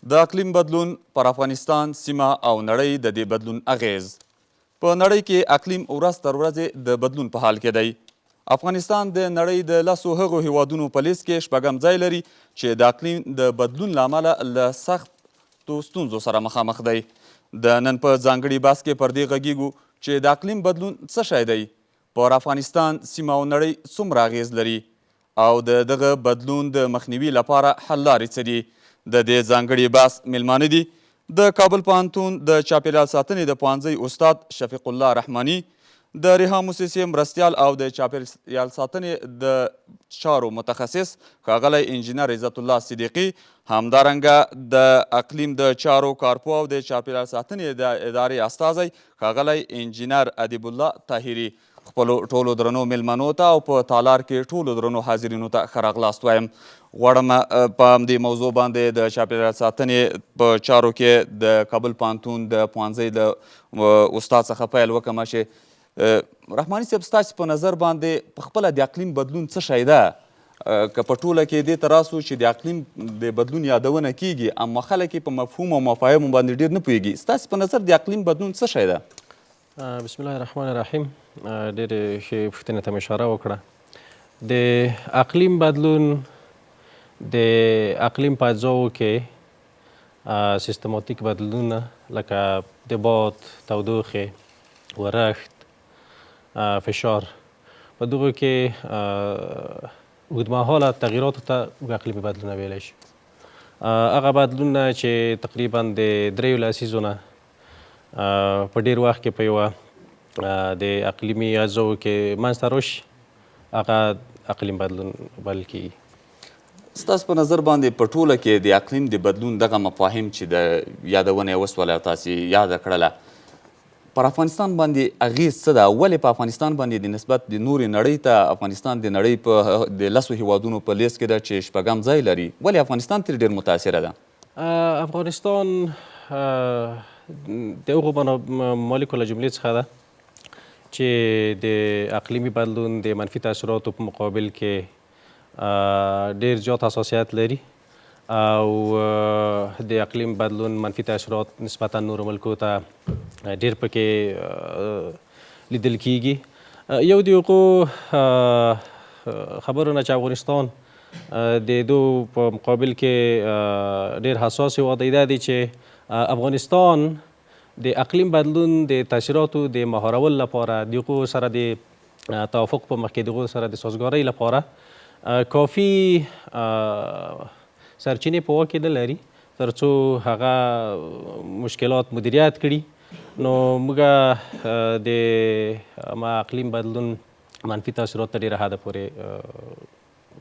د اقلیم بدلون پر افغانستان سیمه او نړۍ د دې بدلون اغیز په نړۍ کې اقلیم ورځ تر ورځې د بدلون په حال کې دی. افغانستان د نړۍ د لسو هغو هیوادونو په لیست کې شپږم ځای لري چې د اقلیم د بدلون له امله له سختو ستونزو سره مخامخ دی. د نن په ځانګړي بحث کې پر دې غږیږو چې د اقلیم بدلون څه شی دی، پر افغانستان سیمه او نړۍ څومره اغیز لري او د دغه بدلون د مخنیوي لپاره حل لارې څه دي. د دې ځانګړي بحث میلمانه دي د کابل پوهنتون د چاپیریال ساتنې د پوهنځي استاد شفیق الله رحماني، د ریحان موسسې مرستیال او د چاپیریال ساتنې د چارو متخصص ښاغلی انجینر عزت الله صدیقي، همدارنګه د اقلیم د چارو کارپوه او د چاپیریال ساتنې د ادارې استازی ښاغلی انجینر ادیب الله طاهري. خپلو ټولو درنو میلمنو ته او په تالار کې ټولو درنو حاضرینو ته ښه راغلاست وایم. غواړم په همدې موضوع باندې د چاپیریال ساتنې په چارو کې د کابل پوهنتون د پوهنځي د استاد څخه پیل وکړم چې رحماني صاحب، ستاسې په نظر باندې په خپله د اقلیم بدلون څه شی ده؟ که په ټوله کې دې ته راسو چې د اقلیم د بدلون یادونه کیږي اما خلک یې په مفهوم او مفاهیمو باندې ډېر نه پوهېږي، ستاسې په نظر د اقلیم بدلون څه شی ده؟ بسم الله الرحمن الرحیم. ډېرې ښې پوښتنې ته مې اشاره وکړه. د اقلیم بدلون د اقلیم په اجزاو کې سیستماتیک بدلونونه لکه د باد، تودوخې، ورښت، فشار، په دغو کې اوږدمهاله تغییراتو ته موږ اقلیمي بدلونونه ویلی شو. هغه بدلونونه چې تقریبا د 3 لسیزو نه په ډېر وخت کې په یوه د اقلیمي اجزاو کې منځته راشي، هغه اقلیم بدلون بلل کیږي. ستاسو په نظر باندې په ټوله کې د اقلیم د بدلون دغه مفاهیم چې د یادونه یې وسوله او تاسې یاده کړله، پر افغانستان باندې اغیز څه ده؟ ولې په افغانستان باندې د نسبت د نورې نړۍ ته افغانستان د نړۍ په د لسو هیوادونو په لیست کې ده چې شپږم ځای لري، ولې افغانستان ترې ډېر متاثره ده؟ افغانستان د هغو مالکو له جملې څخه ده چې د اقلیمي بدلون د منفي تاثیراتو په مقابل کې ډېر زیات حساسیت لري او د اقلیم بدلون منفي تاثیرات نسبتا نورو ملکو ته ډېر پکې لیدل کیږي. یو د هغو خبرو نه چې افغانستان د دو په مقابل کې ډېر حساس هېواد دی، دا دی چې افغانستان د اقلیم بدلون د تاثیراتو د مهارولو لپاره د هغو سره د توافق په مخ کې د هغو سره د سازګارۍ لپاره کافي سرچینې په واک کې نه لري تر څو هغه مشکلات مدیریت کړي. نو موږ د اقلیم بدلون منفي تاثیرات ته ډېره حده پورې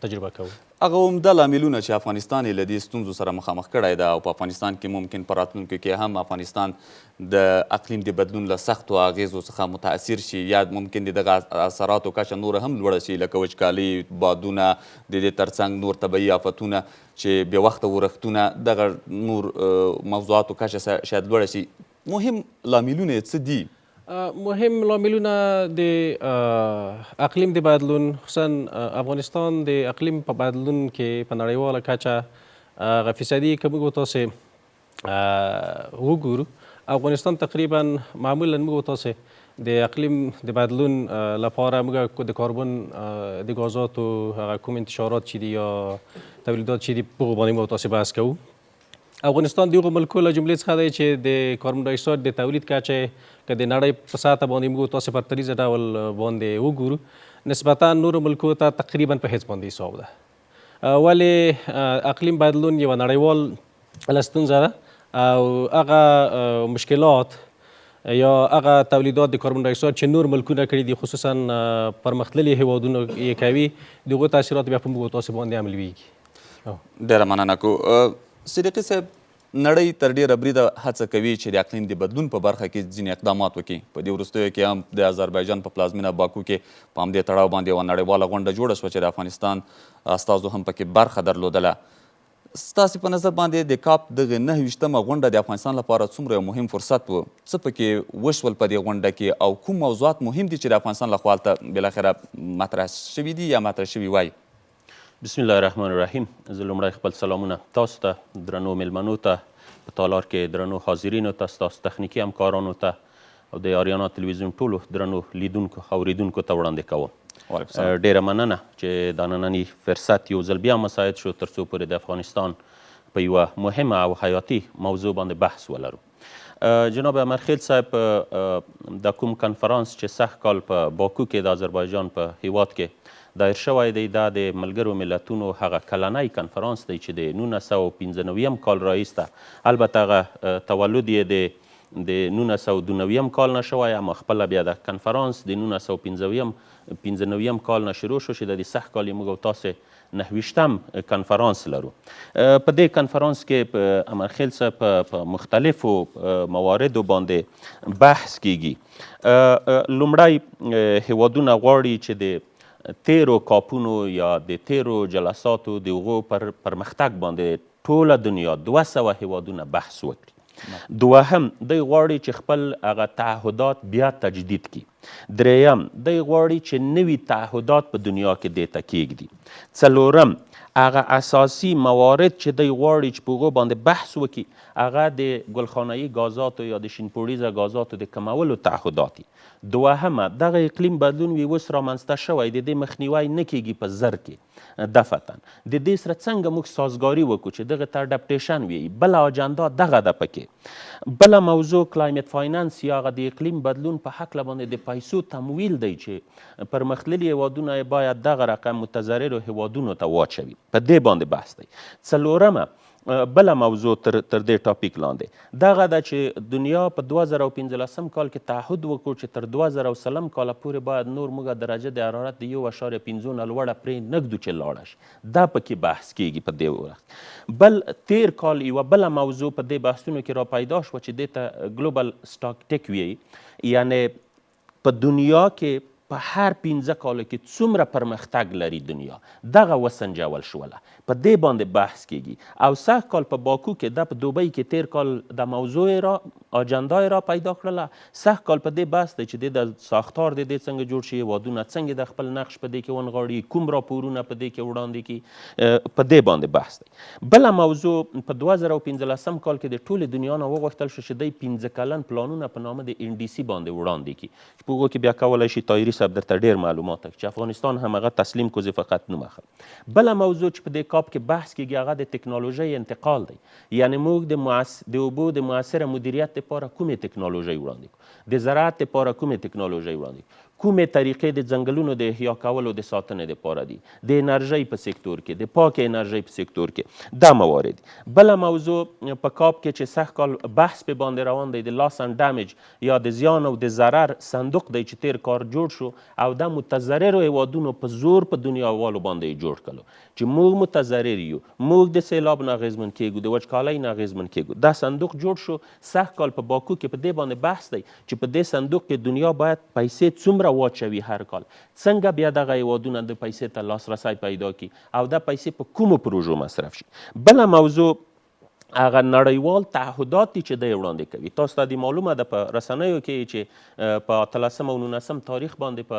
تجربه کوو. هغه عمده لاملونه چې افغانستان یې له دې ستونزو سره مخامخ کړی ده او په افغانستان کې ممکن په راتلونکي کې هم افغانستان د اقلیم د بدلون له سختو اغیزو څخه متاثر شي یا ممکن د دغه اثراتو کچه نوره هم لوړه شي، لکه وچکالي، بادونه، د دې ترڅنګ نور طبیعي آفتونه چې بې وخته ورښتونه، دغه نور موضوعاتو کچه شاید لوړه شي. مهم لاملونه یې څه دي؟ مهم لاملونه د اقلیم د بدلون، خصوصا افغانستان د اقلیم په بدلون کې په نړیواله کچه هغه فیصدي که موږ تاسې وګورو، افغانستان تقریبا معمولا موږ تاسې د اقلیم د بدلون لپاره موږ د کاربن د غازاتو هغه کوم انتشارات چې دي یا تولیدات چې دي په هغو باندې موږ تاسې بحث کوو. افغانستان د هغو ملکو له جملې څخه دی چې د کاربن ډای اکساید د تولید کچه که د نړۍ په سطحه باندې موږ تاسې په پرتلیزه ډول باندې وګورو، نسبتا نورو ملکو ته تقریبا په هیڅ باندې حساب ده. ولې اقلیم بدلون یوه نړیوال ستونزه ده او هغه مشکلات یا هغه تولیدات د کاربن ډای اکساید چې نور ملکونه کړي دي، خصوصا پرمختللي هیوادونه یې کوي، د هغو تاثیرات بیا په موږ تاسې باندې عملویږي. ډېره مننه کوو. صدیقي صاحب، نړۍ تر ډېره بریده هڅه کوي چې د اقلیم د بدلون په برخه کې ځینې اقدامات وکړي. په دې وروستیو کې هم د آذربایجان په پلازمینه باکو کې په همدې تړاو باندې یوه نړیواله غونډه جوړه شوه چې د افغانستان استازو هم پکې برخه درلودله. ستاسې په نظر باندې د کاپ دغه 29مه غونډه د افغانستان لپاره څومره یو مهم فرصت و؟ څه پکې وشول په دې غونډه کې او کوم موضوعات مهم دي چې د افغانستان لخوا هلته بالاخره مطرح شوي دي یا مطرح شوي وای؟ بسم الله الرحمن الرحیم. زه لومړی خپل سلامونه تاسو ته، درنو میلمنو ته، په تالار کې درنو حاضرینو ته، ستاسو تخنیکي همکارانو ته او د آریانا تلویزیون ټولو درنو لیدونکو او اوریدونکو ته وړاندې کوم. ډیره مننه چې دا نننی فرصت یو ځل بیا مساعد شو ترڅو پورې د افغانستان په یوه مهمه او حیاتي موضوع باندې بحث ولرو. جناب امرخیل صاحب، د کوم کنفرانس چې سږ کال په باکو کې د آذربایجان په هیواد کې دایر شوی دی، دا د ملګرو ملتونو هغه کلنی کنفرانس دی چې د 1995 کال راهیسته، البته هغه تولد یې د 1992 کال نه شوی، اما خپله بیا د کنفرانس د 1995 کال نه شروع شو چې د دې سږ کال یې موږ او تاسې 29 کنفرانس لرو. په دې کنفرانس کې امرخیل صاحب په مختلفو مواردو باندې بحث کیږي. لومړی هیوادونه غواړي چې د تیرو کاپونو یا د تیرو جلساتو د هغو پر پرمختګ باندې ټوله دنیا 200 هیوادونه بحث وکړي. دوهم، دوی غواړي چې خپل هغه تعهدات بیا تجدید کړي. دریم، دوی غواړي چې نوي تعهدات په دنیا کې دې ته کیږدي. څلورم، هغه اساسي موارد چې دوی غواړي چې په هغو باندې بحث وکړي هغه د ګلخانه‌ایي غازاتو یا د شینپوړیزه غازاتو د کمولو تعهدات. دوهمه، دغه اقلیم بدلون وی اوس رامنځته شوی، د دې مخنیوی نه کیږي په زر کې دفتن. د دې سره څنګه موږ سازګاري وکړو چې دغه ته اډپټیشن وي. بله اجنډا دغه ده پکې. بله موضوع کلایمټ فاینانس یا هغه د اقلیم بدلون په هکله باندې د پیسو تمویل دی چې پرمختللي هیوادونه یې باید دغه رقم متضررو هیوادونو ته واچوي. په دې باندې بحث دی. څلورمه، بله موضوع تر دې ټاپیک لاندې دغه ده چې دنیا په 2015 کال کې تعهد وکړو چې تر 2030 کاله پورې باید نور موږ درجه د حرارت د 1.5 نه لوړه پرې نږدو چې لاړه شي. دا پکې بحث کیږي په دې وخت. بل تیر کال یوه بله موضوع په دې بحثونو کې را پیدا شوه چې دې ته ګلوبل سټاک ویي، یعنې په دنیا کې په هر 15 کالو کې څومره پرمختګ لري دنیا، دغه وسنجول شوله. په دې باندې بحث کیږي. او سږ کال په باکو کې د په دوبۍ کې تیر کال د موضوع را اجنډا را پیدا کړله. سږ کال په دې بحث دی چې د ساختار د دې څنګه جوړ شي، هیوادونه څنګه د خپل نقش په دې کې ونغاړي، کوم راپورونه په دې کې وړاندې کړي، په دې باندې بحث دی. بله موضوع په 2015 کال کې د ټولې دنیا نه وغوښتل شو چې دوی 15 کلن پلانونه په نامه د NDC باندې وړاندې کړي، چې په هغو کې بیا کولی شي طاهري صاحب درته ډېر معلومات چې افغانستان هم هغه تسلیم کو، زه فقط نوم اخلم. بله موضوع چې په دې کاپ کې بحث کیږي هغه د ټکنالوژۍ انتقال دی، یعنې موږ د اوبو د مؤثره مدیریت لپاره کومې ټکنالوژۍ وړاندې کړو، د زراعت لپاره کومې ټکنالوژۍ وړاندې کړو، کومې طریقې د ځنګلونو د احیا کولو د ساتنې لپاره دي، د انرژۍ په سکتور کې، د پاک انرژۍ په سکتور کې، دا موارد. بله موضوع په کاپ کې چې سږ کال بحث په باندې روان دی، د لاس اند ډیمیج یا د زیان او د ضرر صندوق دی چې تیر کار جوړ شو او د متضررو هیوادونو په زور په دنیا والو باندې جوړ کړلو چې موږ متضرر یو، موږ د سیلاب نه اغېزمن کیږو، د وچکالۍ نه اغېزمن کیږو. دا صندوق جوړ شو. سږ کال په باکو کې په دې باندې بحث دی چې په دې صندوق کې دنیا باید پیسې څومره واچوي هر کال، څنګه بیا دغه هیوادونه د پیسې ته لاسرسی پیدا کړي او دا پیسې په کومو پروژو مصرف شي. بله موضوع هغه نړیوال تعهدات دي چې دی وړاندې کوي. تاسو ته د معلومه ده په رسنیو کې چې په 18 او 19 تاریخ باندې په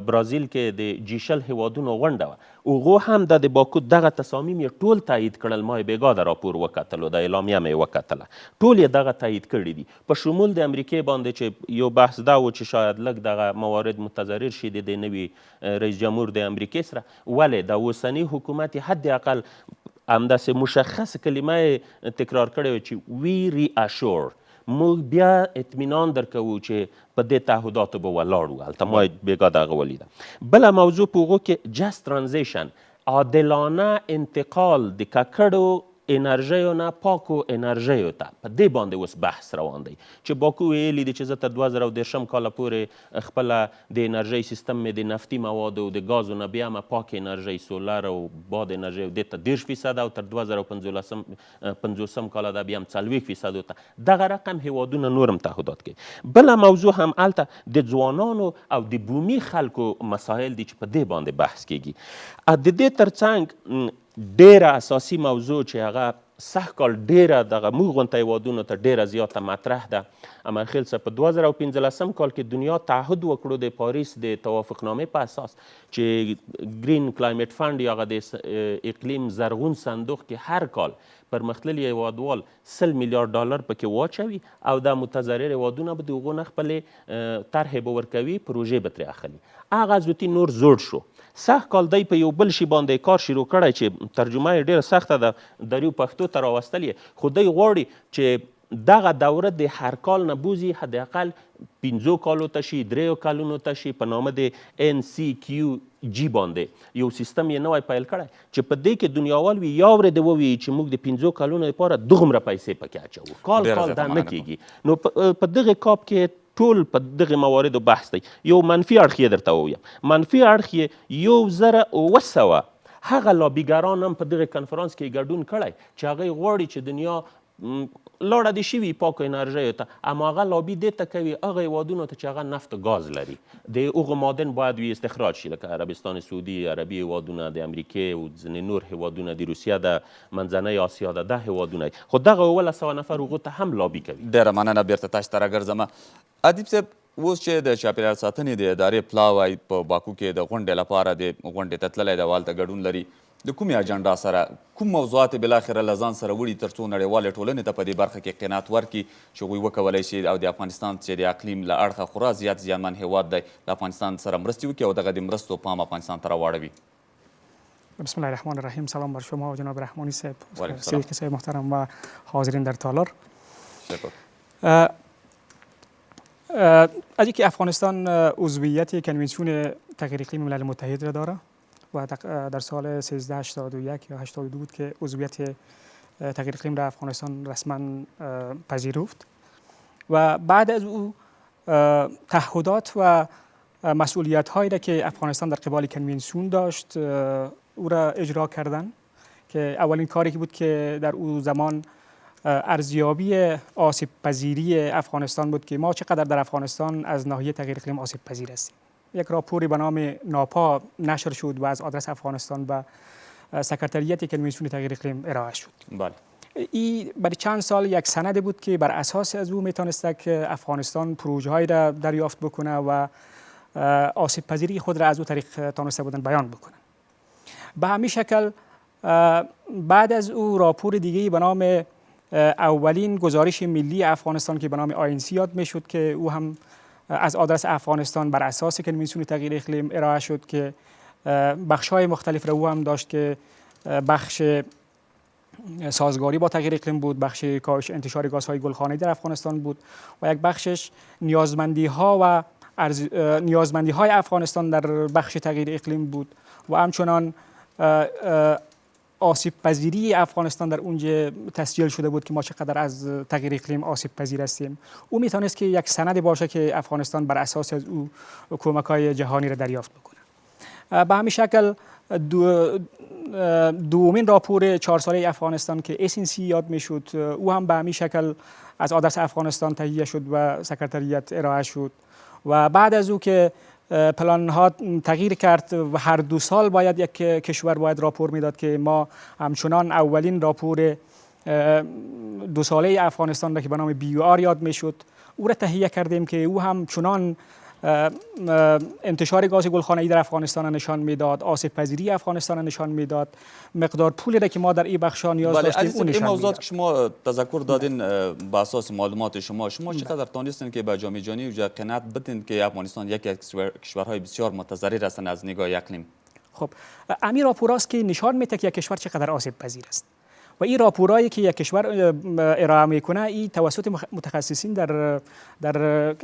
برازیل کې د G20 هیوادونو غونډه وه، هغو هم د باکو دغه تصامیم یې ټول تایید کړل. ما یې بېګا د راپور وکتلو، د اعلامیه مې وکتله، ټول یې دغه تایید کړي دي، په شمول د امریکې باندې چې یو بحث دا و چې شاید لږ دغه موارد متضرر شي د نوي رئیس جمهور د امریکې سره. ولې د اوسني حکومت حد اقل همداسې مشخص کلمه یې تکرار کړې وه چې وی ری اشور، موږ بیا اطمینان درکوو چې په دې تعهداتو به ولاړ وو. هلته ما بېګا دغه ولیده. بله موضوع په هغو کې جست ترانزیشن، عادلانه انتقال د ککړو انرژیو نه پاکو انرژیو ته، په دې باندې اوس بحث روان دی چې باکو ویلي دي چې زه تر 2030 کاله پورې خپله د انرژۍ سیستم مې د نفتي موادو او د ګازو نه بیامه پاک انرژۍ، سولر او باد انرژۍ او دې ته 10% او تر 2050 کاله دا بیا هم 40% ته. دغه رقم هیوادونه نور هم تعهدات کوي. بله موضوع هم هلته د ځوانانو او د بومي خلکو مسایل دي چې په دې باندې بحث کیږي. د دې ترڅنګ ډیره اساسي موضوع چې هغه سږ کال ډیره دغه موږ غونته هیوادونو ته ډیره زیاته مطرح ده. اما خیل صاحب په 2015 کال کې دنیا تعهد وکړو د پاریس د توافقنامې په اساس چې گرین کلایمټ فند یا د اقلیم زرغون صندوق کې هر کال پرمختللي هیوادوال 100 میلیارډ ډالر پکې واچوي او د متضرر هیوادونه به د هغو نه خپلې طرحې به ورکوي، پروژې به ترې اخلي. هغه ضبطي نور زوړ شو. سږ کال دی په یو بل شي باندې کار شروع کړی چې ترجمه یې ډېره سخته ده، دریو پښتو ته راوستل یې، خو دی غواړي چې دغه دوره د هر کال نه بوزي حداقل 5 کالو ته شي، 3 کلونو ته شي، په نامه د NCQG باندې یو سیستم یې نوی پیل کړی چې په دې کې دنیاوال وي یا ورې د ووایي چې موږ د 5 کلونو لپاره دغومره پیسې پکې اچوو، کال دا نه کیږي. نو په دغه کاپ کې ټول په دغه مواردو بحث دی. یو منفي اړخ یې درته ووایم، منفي اړخ یې 1900 هغه لابیګران هم په دغه کنفرانس کې ګډون کړی چې هغوی غواړي چې دنیا لاړه دې شوي پاکو انرژیو ته، اما هغه لابي دې ته کوي هغه هیوادونو ته چې هغه نفت و ګاز لري، د هغو معادن باید وي استخراج شي، لکه عربستان سعودي، عربي هیوادونه، د امریکې او ځینې نور هیوادونه، د روسیه د منځنۍ اسیا د هیوادونه، خو دغه 1900 نفر هغو ته هم لابي کوي. ډېره مننه. بیرته تاسو ته راګرځم. ادیب صاحب، اوس چې د چاپیریال ساتنې د ادارې پلاوی په باکو کې د غونډې لپاره د غونډې ته تللی دی، هلته ګډون لري، د کومې اجنډا سره کوم موضوعات یې بالاخره له ځان سره وړي تر څو نړیوالې ټولنې ته په دې برخه کې قناعت ورکړي چې هغوی وکولی شي او د افغانستان چې د اقلیم له اړخه خورا زیات زیانمن هیواد دی له افغانستان سره مرستې وکړي او دغه د مرستو پام افغانستان ته راواړوي؟ بسم الله الرحمن الرحیم. سلام بر شما و جناب رحمانی صاحب، وعلیکم السلام. سید صاحب محترم و حاضرین در تالار. شکر. از اینکه افغانستان عضویت کنوانسیون تغییر اقلیم ملل متحد را داره و در سال 1381 یا 82 بود که عضویت تغییر اقلیم را افغانستان رسما پذیرفت و بعد از او تعهدات و مسئولیت هایی را که افغانستان در قبال کنوانسیون داشت او را اجرا کردن، که اولین کاری که بود که در او زمان ارزیابی آسیب پذیری افغانستان بود که ما چقدر در افغانستان از ناحیه تغییر اقلیم آسیب پذیر هستیم. یک راپوری به نام ناپا نشر شد و از آدرس افغانستان به سکرتریت کنوانسیون تغییر اقلیم ارائه شد. بله. این برای چند سال یک سند بود که بر اساس از او میتونست که افغانستان پروژه هایی را دریافت بکنه و آسیب پذیری خود را از او طریق تونسته بودن بیان بکنه. به همین شکل بعد از او راپور دیگه به نام اولین گزارش ملی افغانستان که به نام آینسی یاد میشد که او هم از آدرس افغانستان بر اساس کنوانسیون تغییر اقلیم ارائه شد که بخش‌های مختلف را او هم داشت که بخش سازگاری با تغییر اقلیم بود، بخش کاهش انتشار گازهای گلخانه‌ای در افغانستان بود و یک بخشش نیازمندی‌های افغانستان در بخش تغییر اقلیم بود و همچنان آسیب پذیری افغانستان در اونجا تسجیل شده بود که ما چقدر از تغییر اقلیم آسیب پذیر هستیم. او میتونست که یک سند باشه که افغانستان بر اساس از او کمک‌های جهانی را دریافت بکنه. به همین شکل دومین راپور 4 ساله افغانستان که SNC یاد میشد او هم به همین شکل از آدرس افغانستان تهیه شد و سکرتریت ارائه شد و بعد از او که پلان ها تغییر کرد و هر 2 سال باید یک کشور باید راپور میداد که ما همچنان اولین راپور 2 ساله افغانستان را که به نام BUR یاد میشد او را تهیه کردیم که او هم چنان انتشار گاز گلخانه‌ای در افغانستان نشان میداد، آسیب پذیری افغانستان نشان میداد، مقدار پولی را که ما در این بخشا نیاز داشتیم اون نشان میداد. موضوعات که شما تذکر دادین به اساس معلومات شما چقدر تونستین که به جامعه جهانی و قناعت بدین که افغانستان یکی از کشورهای بسیار متضرر هستند از نگاه اقلیم؟ خب امیر راپوراست که نشان میده که یک کشور چقدر آسیب پذیر است و این راپورایی که یک کشور ارائه میکنه این توسط متخصصین در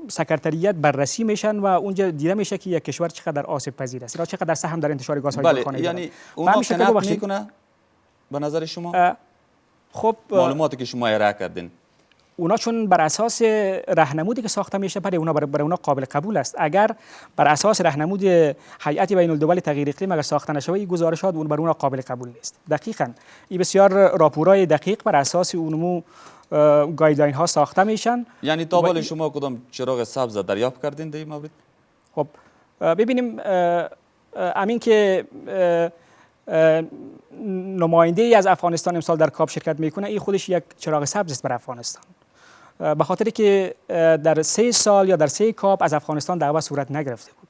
سکرتریت بررسی میشن و اونجا دیده میشه که یک کشور چقدر آسیب پذیر است، چقدر سهم در انتشار گازهای گلخانه‌ای داره. یعنی اونا قناعت میکنه به نظر شما؟ خب معلوماتی که شما ارائه کردین اونا چون بر اساس راهنمودی که ساخته میشه برای اونا قابل قبول است. اگر بر اساس راهنمود هیئت بین المللی تغییر اقلیم اگر ساخته نشه این گزارشات اون بر اونا قابل قبول نیست. دقیقاً این بسیار راپورهای دقیق بر اساس اونمو گایدلاین ها ساخته میشن. یعنی تا حالا شما کدام چراغ سبز دریافت کردین در این مورد؟ خب ببینیم همین که نماینده ای از افغانستان امسال در کاپ شرکت میکنه، این خودش یک چراغ سبز است برای افغانستان، به خاطر که در 3 سال یا در 3 کاپ از افغانستان دعوت صورت نگرفته بود،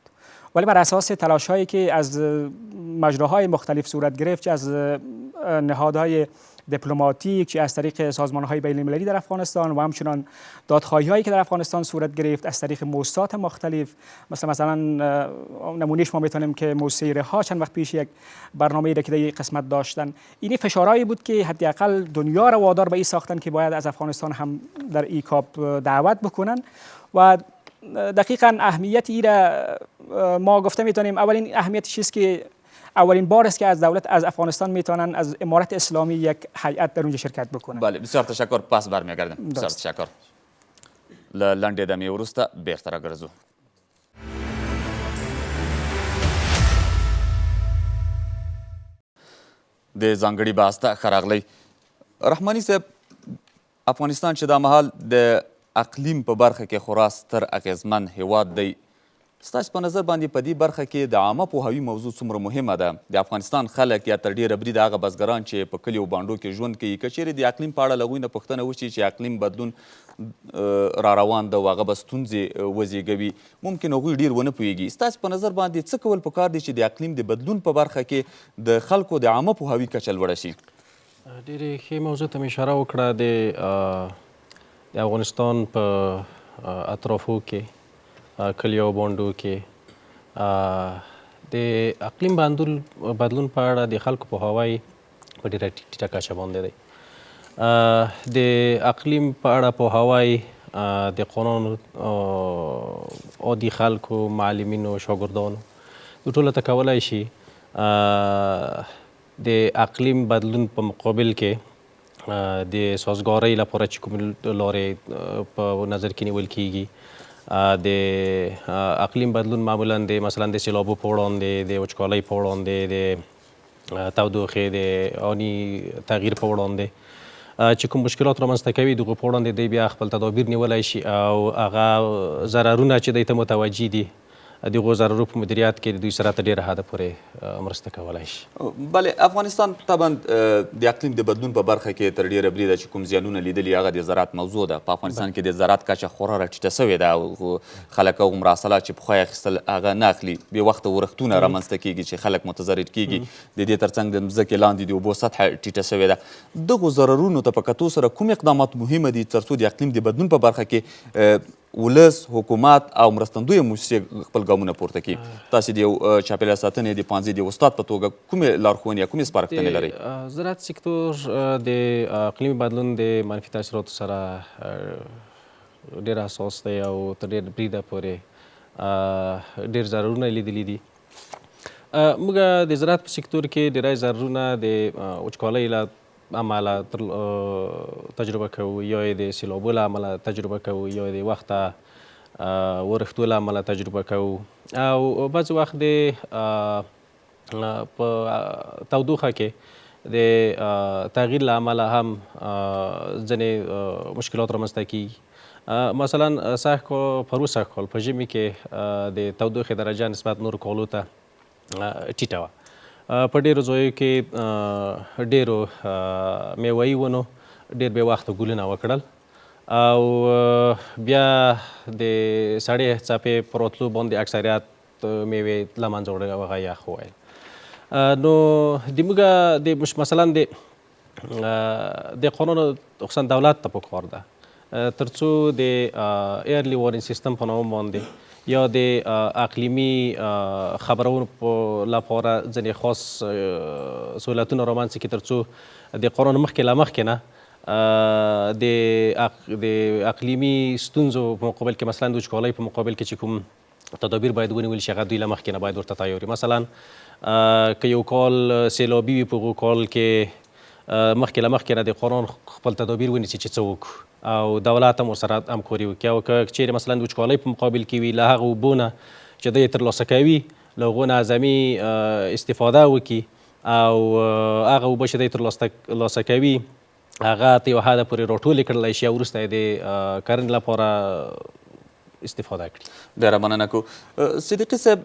ولی بر اساس تلاش هایی که از مجراهای مختلف صورت گرفت، چه از نهادهای دیپلماتیک، چه از طریق سازمان‌های بین‌المللی در افغانستان و همچنان دادخواهی‌هایی که در افغانستان صورت گرفت از طریق موسسات مختلف، مثلا نمونهش ما میتونیم که موسیرها چند وقت پیش یک برنامه را که در قسمت داشتن، این فشارهایی بود که حداقل دنیا را وادار به این ساختن که باید از افغانستان هم در ای کاپ دعوت بکنن و دقیقاً اهمیت این را ما گفته میتونیم. اولین اهمیتش چیست که اولین بار است که از دولت از افغانستان میتونن از امارت اسلامی یک هیئت در اونجا شرکت بکنن. بله بسیار تشکر. پس برمیگردم. بسیار تشکر. له لنډې دمې وروسته بیرته راګرځو. د ځانګړي بحث ته ښه راغلی. رحماني صاحب، افغانستان چې دا مهال د اقلیم په برخه کې خورا ستر اغیزمن هیواد دی، ستاسو په نظر باندې په دې برخه کې د عامه پوهاوي موضوع څومره مهمه ده؟ د افغانستان خلک یا تر ډیره بریده هغه بزګران چې په کلیو بانډو کې ژوند کوي، که چیرې د اقلیم په اړه له هغوی نه پوښتنه وشي چې اقلیم بدلون را روان ده او هغه به ستونزې وزېږوي، ممکن هغوی ډیر ونه پوهیږي. ستاسو په نظر باندې څه کول پکار دي چې د اقلیم د بدلون په برخه کې د خلکو د عامه پوهاوي کچه لوړه شي؟ ډېرې ښې موضوع ته مې اشاره وکړه. د افغانستان په اطرافو کې کلیو بانډو کې د اقلیم بدلون په اړه د خلکو پوهاوی په ډېره ټیټه کچه باندې دی. د اقلیم په اړه پوهاوی د قانون عادي خلکو، معلمینو، شاګردانو دوی ټولو ته کولی شي د اقلیم بدلون په مقابل کې د سازګارۍ لپاره چې کوم لارې په نظر کې نیول کیږي، د اقلیم بدلون معمولا د مثلا د سیلابو په وړاندې، د وچکالۍ په وړاندې، د تودوخې د آني تغییر په وړاندې چې کوم مشکلات رامنځته کوي، دغو په وړاندې دی بیا خپل تدابیر نیولی شي او هغه ضررونه چې دی ته متوجه دي دغو ضررو په مدیریت کې دوی سره تر ډېره حده پورې مرسته کولی شي. بله، افغانستان طبعا د اقلیم د بدلون په برخه کې تر ډیره بریده چې کوم زیانونه لیدلي هغه د زراعت موضوع ده. په افغانستان کې د زراعت کچه خورا راټیټه سوې ده او خلک هغومره حاصلات چې پخوا یې اخیستل هغه نه اخلي. بې وخته ورښتونه رامنځته کیږي چې خلک متضرر کیږي. د دې ترڅنګ د مځکې لاندې د اوبو سطحه ټیټه سوې ده. دغو ضررونو ته په کتو سره کوم اقدامات مهمه دي تر څو د اقلیم د بدلون په برخه کې ولس، حکومت او مرستندویه موسسې خپل ګامونه پورته کړي؟ تاسې د یو چاپیریال ساتنې د پوهنځي د استاد په توګه کومې لارښوونې یا کومې سپارښتنې لرئ؟ زراعت سکتور د اقلیمي بدلون د منفي تاثیراتو سره ډېر حساس دی او تر ډېر بریده پورې ډېر ضررونه لیدلي دي. موږ د زراعت په سکتور کې ډېری ضررونه د وچکالۍ له امله تجربه کوو، یا یې د سیلابو له امله تجربه کوو، یا یې د وخته ورښتو له امله تجربه کوو او بعضې وخت د په تودوخه کې د تغییر له امله هم ځینې مشکلات رامنځته کیږي. مثلا پرون سږ کال په ژمي کې د تودوخې درجه نسبت نورو کالو ته ټیټه وه. په ډېرو ځایو کې ډېرو میوهي ونو ډېر بې وخته ګلونه وکړل او بیا د سړې څپې په راتلو باندې اکثریت میوې له منځه وړل او هغه یخ وویل. نو د موږ مثلا د قانون خصوصا دولت ته پکار ده تر څو د ایرلی وارنینګ سیستم په نامه باندې یا د اقلیمي خبرونو لپاره ځینې خاص سهولتونه رامنځته کړي تر څو د قانون مخکې له مخکې نه د اقلیمي ستونزو په مقابل کې، مثلا د وچکالۍ په مقابل کې چې کوم تدابیر باید ونیول شي هغه دوی له مخکې نه باید ورته تیار وي. مثلا که یو کال سیلابي وي، په هغو کال کې مخکې له مخکې نه د قانون خپل تدابیر ونیسي چې څه وکړو او دولت هم ورسره همکاري وکړي او که چیرې مثلا د وچکالۍ په مقابل کې وي له هغه اوبو نه چې دوی یې ترلاسه کوي له هغو نه اعظمي استفاده وکړي او هغه اوبه چې دوی ترلاسه کوي هغه ته یو حده پورې راټولې کړلی شي او وروسته یې د کرنې لپاره استفاده کړي. ډېره مننه کوو. صدیقي صاحب،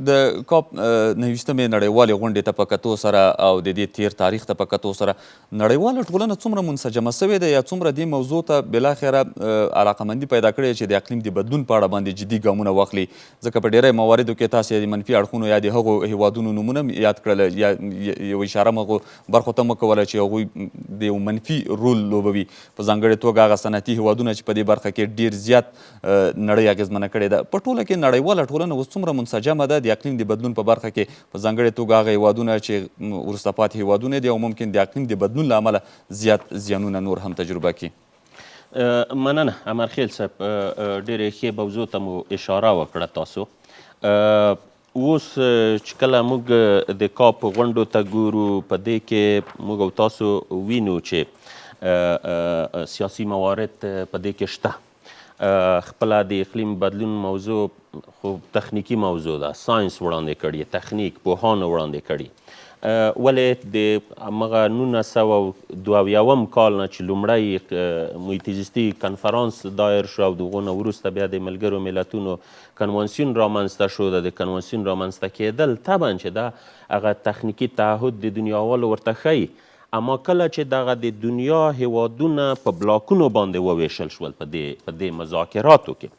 د کاپ 29مې نړیوالې غونډې ته په کتو سره او د دې تیر تاریخ ته په کتو سره نړیواله ټولنه څومره منسجمه سوې ده یا څومره دې موضوع ته بالاخره علاقمندي پیدا کړې چې د اقلیم د بدلون په اړه باندې جدي ګامونه واخلي؟ ځکه په ډېری مواردو کې تاسې د منفي اړخونو یا د هغو هیوادونو نومونه یاد کړل یا یو اشاره مغو برخو ته مو کوله چې هغوی د یو منفي رول لوبوي، په ځانګړې توګه هغه صنعتي هیوادونه چې په دې برخه کې ډېر زیات نړۍ اغېزمنه کړې ده. په ټوله کې نړیواله ټولنه اوس څومره منسجمه ده د اقلیم د بدلون په برخه کې، په ځانګړې توګه هغه هیوادونه چې وروسته پاتې هیوادونه دي او ممکن د اقلیم د بدلون له امله زیات زیانونه نور هم تجربه کړي؟ مننه امرخیل صاحب، ډېرې ښې موضوع ته مو اشاره وکړه تاسو. اوس چې کله موږ د کاپ غونډو ته ګورو، په دې کې موږ او تاسو وینو چې سیاسي موارد په دې کې شته. خپله د اقلیم بدلون موضوع خو تخنیکي موضوع ده، ساینس وړاندې کړي، تخنیک پوهانو وړاندې کړي. ولې د همغه 1972 کال نه چې لومړی محیط زیستي کنفرانس دایر شو او د هغو نه وروسته بیا د ملګرو ملتونو کنوانسیون رامنځته شو، د کنوانسیون رامنځته کېدل طبعا چې دا هغه تخنیکي تعهد د دنیاوالو ورته ښیي، اما کله چې دغه د دنیا هیوادونه په بلاکونو باندې وویشل شول په دې مذاکراتو کې،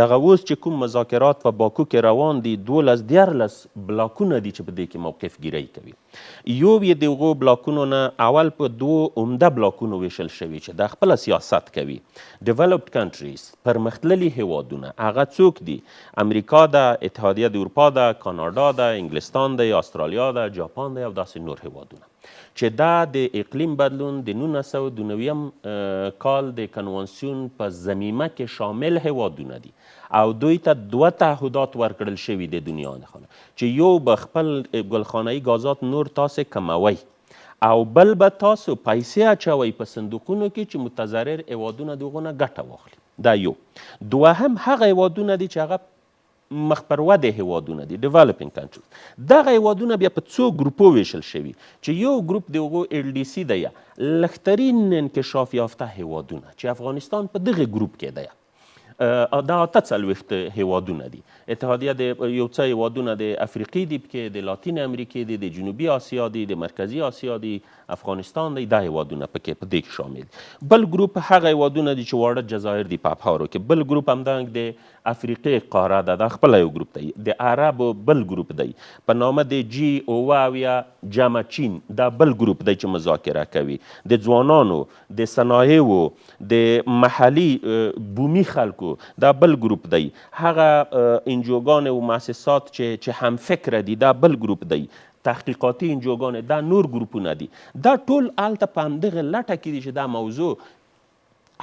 دغه اوس چې کوم مذاکرات په باکو کې روان دي 12-13 بلاکونه دي چې په دې کې موقف ګیرۍ کوي. یو یې د هغو بلاکونو نه اول په 2 عمده بلاکونو ویشل شوي چې دا خپله سیاست کوي. ډیولپډ کنټریز، پرمختللي هیوادونه، هغه څوک دي؟ امریکا ده، اتحادیه د اروپا ده، کاناډا ده، انګلستان دی، استرالیا ده، جاپان دی او داسې نور هیوادونه، چې دا د اقلیم بدلون د 1992 کال د کنوانسیون په ضمیمه کې شامل هیوادونه دي او دوی ته 2 تعهدات ورکړل شوي د دنیا نه، چې یو به خپل ګلخانه‌ای غازات نور تاسې کموئ او بل به تاسو پیسې اچوئ په صندوقونو کې چې متضرر هیوادونه د هغو نه ګټه واخلي. دا یو. دوهم هغه هیوادونه دي چې هغه مخ پر وده هیوادونه دي، ډیولپینګ کنټریز. دغه هیوادونه بیا په څو ګروپو ویشل شوي چې یو ګروپ د هغو LDC دی، لږترین انکشاف یافته هیوادونه، چې افغانستان په دغه ګروپ کې دی. دا 48 هیوادونه دي. اتحادیه د یو څه هیوادونه د افریقې دي، پکې د لاتین امریکې دي، د جنوبي آسیا دي، د مرکزي آسیا دي، افغانستان دی. دا هیوادونه پکې په دې کې شامل دي. بل ګروپ هغه هیوادونه دي چې واړه جزایر دي په ابحارو کې. بل ګروپ همدارنګه د افریقې قاره ده، دا خپله یو ګروپ دی. د عربو بل ګروپ دی په نامه د G جمع چین، دا بل ګروپ دی چې مذاکره کوي. د ځوانانو، د صنایعو، د محلي بومي خلکو، دا بل ګروپ دی. هغه انجوګانې او مؤسسات چې هم فکره دي، دا بل ګروپ دی. تحقیقاتي انجوګانې، دا نور ګروپونه دي. دا ټول هلته په همدغه لټه کې دي چې دا موضوع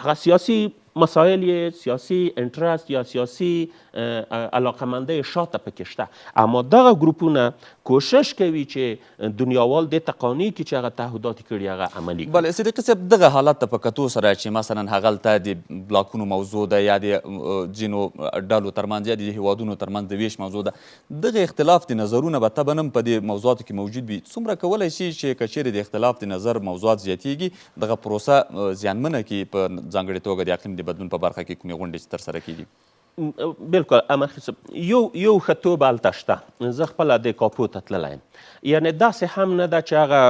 هغه سیاسي مسایل یې سیاسي انټرست یا سیاسي علاقمندۍ شاته پکې شته، اما دغه ګروپونه کوشش کوي چې دنیاوال دې ته قانع کړي چې هغه تعهدات کړي هغه عملي کړي. بله صدیقي صاحب، دغه حالت ته په کتو سره چې مثلا هغلته د بلاکونو موضوع ده یا د ځینو ډلو ترمنځ یا د هیوادونو ترمنځ د ویش موضوع ده، دغه اختلاف د نظرونه به طبعا هم په دې موضوعاتو کې موجود وي. څومره کولی شي چې که چیرې د اختلاف د نظر موضوعات زیاتیږي، دغه پروسه زیانمنه کړي په ځانګړې توګه د اقلیم د بدلون په برخه کې کومې غونډې چې ترسره کیږي؟ بالکل امرخیل صاحب، یو ښه توب هلته شته. زه خپله د کاپو ته تللی یم، یعنې داسې هم نه ده چې هغه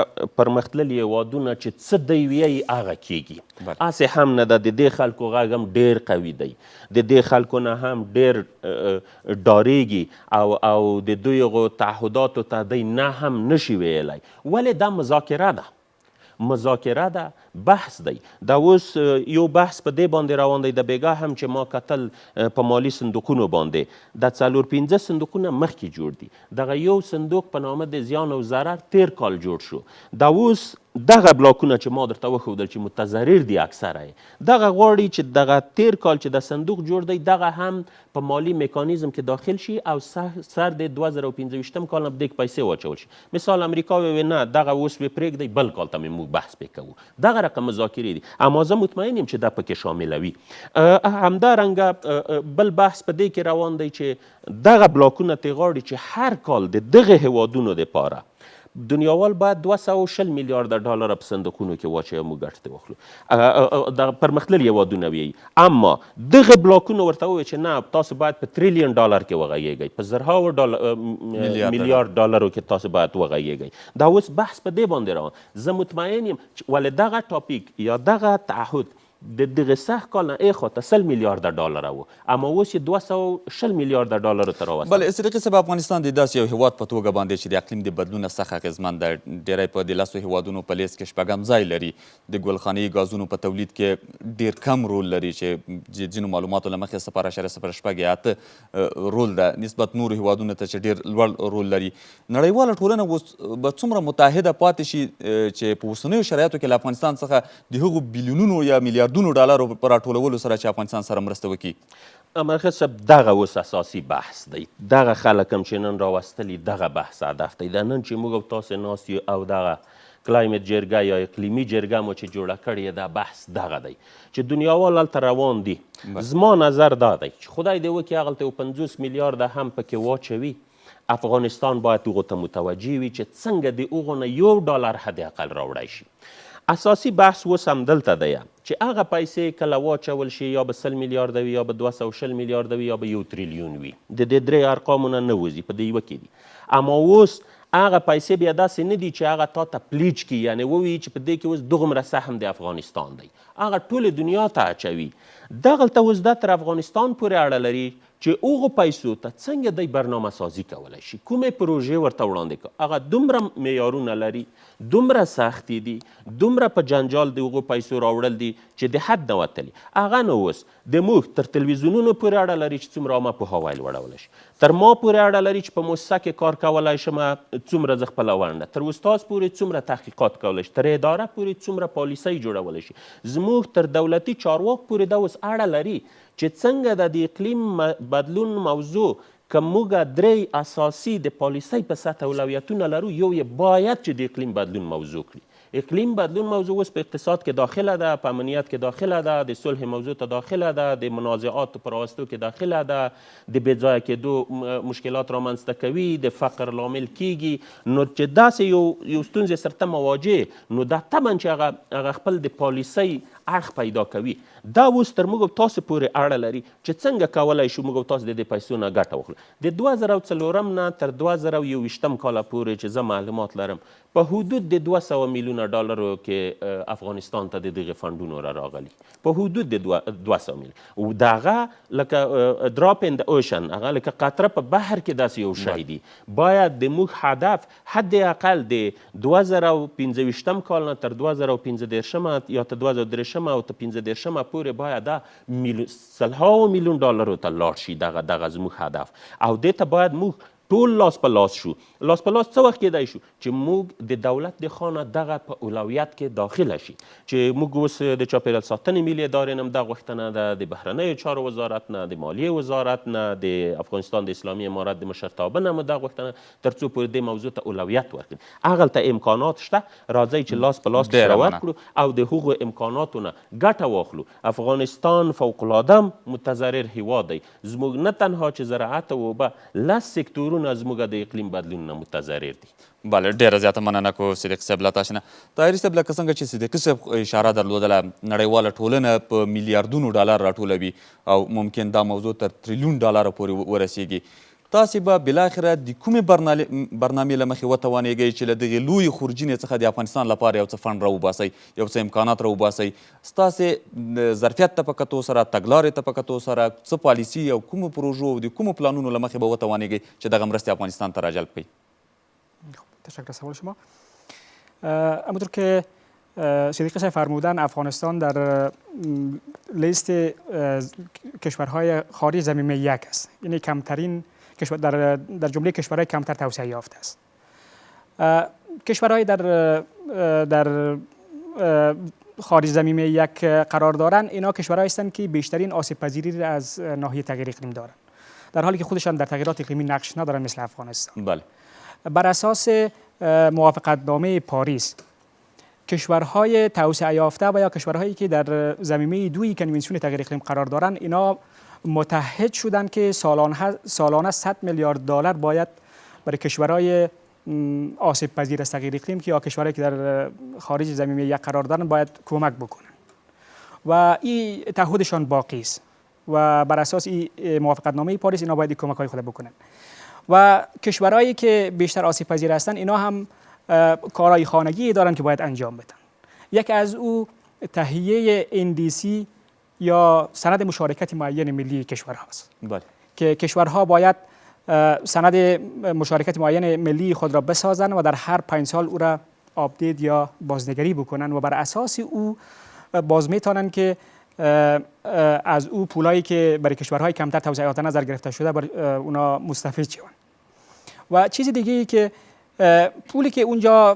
پرمختللي هیوادونه چې څه دی ویی هغه کیږي، هسې هم نه ده. د دې خلکو غږ هم ډېر قوي دی، د دې خلکو نه هم ډېر ډارېږي او د دوی هغو تعهداتو ته دی نه هم نشي ویلی. ولې دا مذاکره ده، بحث دی. دا اوس یو بحث په دې باندې روان دی، د بیګا هم چې ما کتل په مالی صندوقونو باندې، دا 4-5 صندوقونه مخکې جوړ دي. دغه یو صندوق په نامه د زیان او ضرر تیر کال جوړ شو. دا اوس دغه بلاکونه چې ما درته وښودل چې متضرر دي اکثره یې، دغه غواړي چې دغه تیر کال چې د صندوق جوړ دی دغه هم په مالی میکانیزم کې داخل شي او سر د 2015 کال نه بدې پیسې واچول شي. مثال امریکا وویل نه دغه اوس به پرېږدئ، بل کال ته موږ بحث پې کوو. دغه رقم مذاکرې دي، اما زه مطمئن یم چې دا پکې شاملوي. همدارنګه بل بحث په دې کې روان دی چې دغه بلاکونه ترې غواړي چې هر کال د دغه هیوادونو دپاره دنیاوال باید 240 میلیارد دلار په صندوقونو کې واچوي، موږ ګټه ترې واخلو. د پرمختللي هېوادونه ویي، اما دغه بلاکونه ورته ووایي چې نه تاسو باید په تریلیون ډالر کې وغږیږئ، په زرهاوو میلیارد ډالرو کې تاسو باید وغږیږئ. دا اوس بحث په دې باندې روان. زه مطمئن یم چې ولې دغه ټاپیک یا دغه تعهد د دغه سخت کال نه ایخواته 100 میلیارد ډالر وو، اما اوس یې 240 میلیارد ډالر ته راوستل. بله صدیقي صاحب، افغانستان د داسې یو هیواد په توګه باندې چې د اقلیم د بدلون نه سخت اغېزمن ده، ډېری په 10 هیوادونو په لیست کې شپږم ځای لري، د ګلخانه‌ایي ګازونو په تولید کې ډېر کم رول لري چې ځینو معلوماتو له مخې 0.08 رول ده نسبت نورو هیوادونو ته چې ډېر لوړ رول لري. نړیواله ټولنه اوس به څومره متحده پاتې شي چې په اوسنیو شرایطو کې له افغانستان څخه د هغو بیلیونونو یا میلیارډونو ډالرو په راټولولو سره چې افغانستان سره مرسته وکړي؟ مرخص صاحب، دغه اوس اساسي بحث دی. دغه خلک هم چې نن راوستلي دغه بحث هدف دی. دا نن چې موږ او تاسو ناست یو او دغه کلایمټ جرګه یا اقلیمي جرګه مو چې جوړه کړې دا بحث دغه دی چې دنیاوال هلته روان دي. زما نظر دا دی چې خدای دې وکړي هغلته 50 میلیارده هم پکې واچوي. افغانستان باید هغو ته متوجه وي چې څنګه د هغو نه $1 حد اقل راوړی شي. اساسي بحث اوس همدلته دی چې هغه پیسې کله واچول شي یا به 100 میلیارده وي یا به 240 میلیارده وي یا به 1 تریلیون وي، د دې درې ارقامو نه وځي، په دې یوه کې دي. اما اوس هغه پیسې بیا داسې نه دي چې هغه تا ته پلیچ کړي، یعنې ووایي چې په دې کې اوس دغومره سهم د افغانستان دی، هغه ټولې دنیا ته اچوي. دغلته اوس دا تر افغانستان پورې اړه لري چې هغو پیسو ته څنګه دی برنامه سازي کولی شي، کومې پروژې ورته وړاندې کړو. هغه دومره معیارونه لري، دومره سختې دي، دومره په جنجال د هغو پیسو راوړل دي چې د حد نه وتلي. هغه نه اوس د موږ تر تلویزیونونو پورې اړه لري چې څومره عامه پوهاوی لوړولی شي، تر ما پورې اړه لري چې په مؤسسه کې کار کولی شم څومره زه خپله ونډه، تر استاد پورې څومره تحقیقات کولی شي، تر اداره پورې څومره پالیسۍ جوړولی شي، زموږ تر دولتي چارواک پورې دا اوس اړه لري چې څنګه د اقلیم بدلون موضوع که موږ درې اساسي د پالیسۍ په سطح اولویتونه لرو، یو یې باید چې د اقلیم بدلون موضوع کړي. اقلیم بدلون موضوع اوس په اقتصاد کې داخله ده، په امنیت کې داخله ده، د صلح موضوع ته داخله ده، د منازعاتو په راوستو کې داخله ده، د بېځایه کېدو مشکلات رامنځته کوي، د فقر لامل کیږي. نو چې داسې یو ستونزې سره مواجه، نو دا طبعا چې هغه خپل د پالیسۍ اړخ پیدا کوي. دا اوس تر موږ تاسو پورې اړه لري چې څنګه کولی شو موږ تاسو د دې پیسو نه ګټه واخلو. د 2004 نه تر 2021 کاله پورې چې زه معلومات لرم، په حدود د 200 میلیونه ډالرو کې افغانستان ته د دغه فنډونو راغلي، په حدود د 200 میلیون. او دغه لکه دراپ ان د اوشن، هغه لکه قطره په بحر کې داسې یو شی دی. باید د موږ هدف حد اقل د 2025 کال نه تر 2015 یا تر 2023 او تر 15 پورې باید دا $100 میلیون ته لاړ شي. دغه زموږ هدف، او دې ته باید موږ ټول لاس په لاس شو. لاس په لاس څه وخت کېدای شو چې موږ د دولت د خانه دغه په اولویت کې داخله شي، چې موږ اوس د چاپیریال ساتنې ملي ادارې نه هم دا غوښتنه ده، د بهرنیو چارو وزارت نه، د مالیې وزارت نه، د افغانستان د اسلامي امارت د مشرتابه نه هم دا غوښتنه، تر څو پورې دې موضوع ته اولویت ورکړي. هغلته امکانات شته، راځئ چې لاس په لاس سره ورکړو او د هغو امکاناتو نه ګټه واخلو. افغانستان فوقالعاده متضرر هیواد دی. زموږ نه تنها چې زراعت او اوبه، 10 سکتورونه زموږ د اقلیم بدلون نه متضرر دي. بله، ډېره زیاته مننه کو صدیق صاحب له تاسو نه. طاهري صاحب، لکه څنګه چې صدیقي صاحب اشاره درلودله، نړیواله ټولنه په میلیاردونو ډالر راټولوي او ممکن دا موضوع تر تریلیون ډالر پورې ورسیږي. تاسې به بالاخره د کومې برنامې له مخې وتوانېږئ چې له دغې لویې خورجینې څخه د افغانستان لپاره یو څه فنډ راوباسئ، یو څه امکانات راوباسئ؟ ستاسې ظرفیت ته په کتو سره، تګلارې ته په کتو سره، څه پالیسي او کومو پروژو او د کومو پلانونو له مخې به وتوانېږئ چې دغه مرستې افغانستان ته راجلب کړئ؟ تشکر از سوال شما. همونطور که صدیقی صاحب فرمودن، افغانستان در لیست کشورهای خارج زمینه یک است، یعنی کمترین کشور در جمله کشورهای کمتر توسعه یافته است. کشورهای در خارج زمینه یک قرار دارند، اینا کشورهایی هستند که بیشترین آسیب پذیری را از ناحیه تغییر اقلیم دارند، در حالی که خودشان در تغییرات اقلیمی نقش ندارند مثل افغانستان. بله. بر اساس موافقتنامه پاریس، کشورهای توسعه یافته و یا کشورهایی که در زمینه دوی کنوانسیون تغییر اقلیم قرار دارند، اینا متحد شدند که سالانه $100 میلیارد باید برای کشورهای آسیب پذیر از تغییر اقلیم که یا کشورهایی که در خارج زمینه یک قرار دارن باید کمک بکنن و این تعهدشان باقی است و بر اساس این موافقت نامه پاریس اینا باید کمک های خود بکنن و کشورهایی که بیشتر آسیب پذیر هستن اینا هم کارهای خانگی دارن که باید انجام بدن. یک از او تهیه NDC یا سند مشارکت معین ملی کشورها است. بله. که کشورها باید سند مشارکت معین ملی خود را بسازند و در هر 5 سال او را آپدیت یا بازنگری بکنن و بر اساس او باز میتونن که از او پولایی که برای کشورهای کمتر توسعه یافته نظر گرفته شده بر اونا مستفید شون. و چیز دیگه ای که پولی که اونجا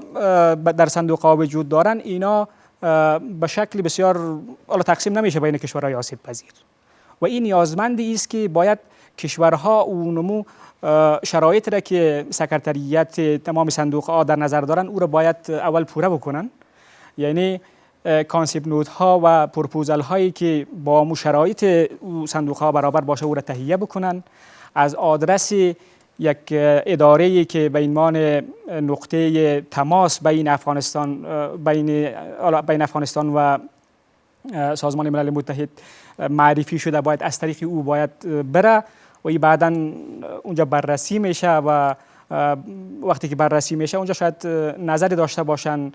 در صندوق ها وجود دارن اینا به شکل بسیار تقسیم نمیشه بین کشورهای آسیب پذیر و این نیازمندی است که باید کشورها اونمو شرایط را که سکرتریت تمام صندوق ها در نظر دارن او را باید اول پوره بکنن، یعنی کانسپت نوت ها و پروپوزال هایی که با شرایط صندوق ها برابر باشه او را تهیه بکنن، از آدرس یک اداره‌ای که به عنوان نقطه تماس بین افغانستان و سازمان ملل متحد معرفی شده باید از طریق او باید بره و این بعداً اونجا بررسی میشه و وقتی که بررسی میشه اونجا شاید نظری داشته باشن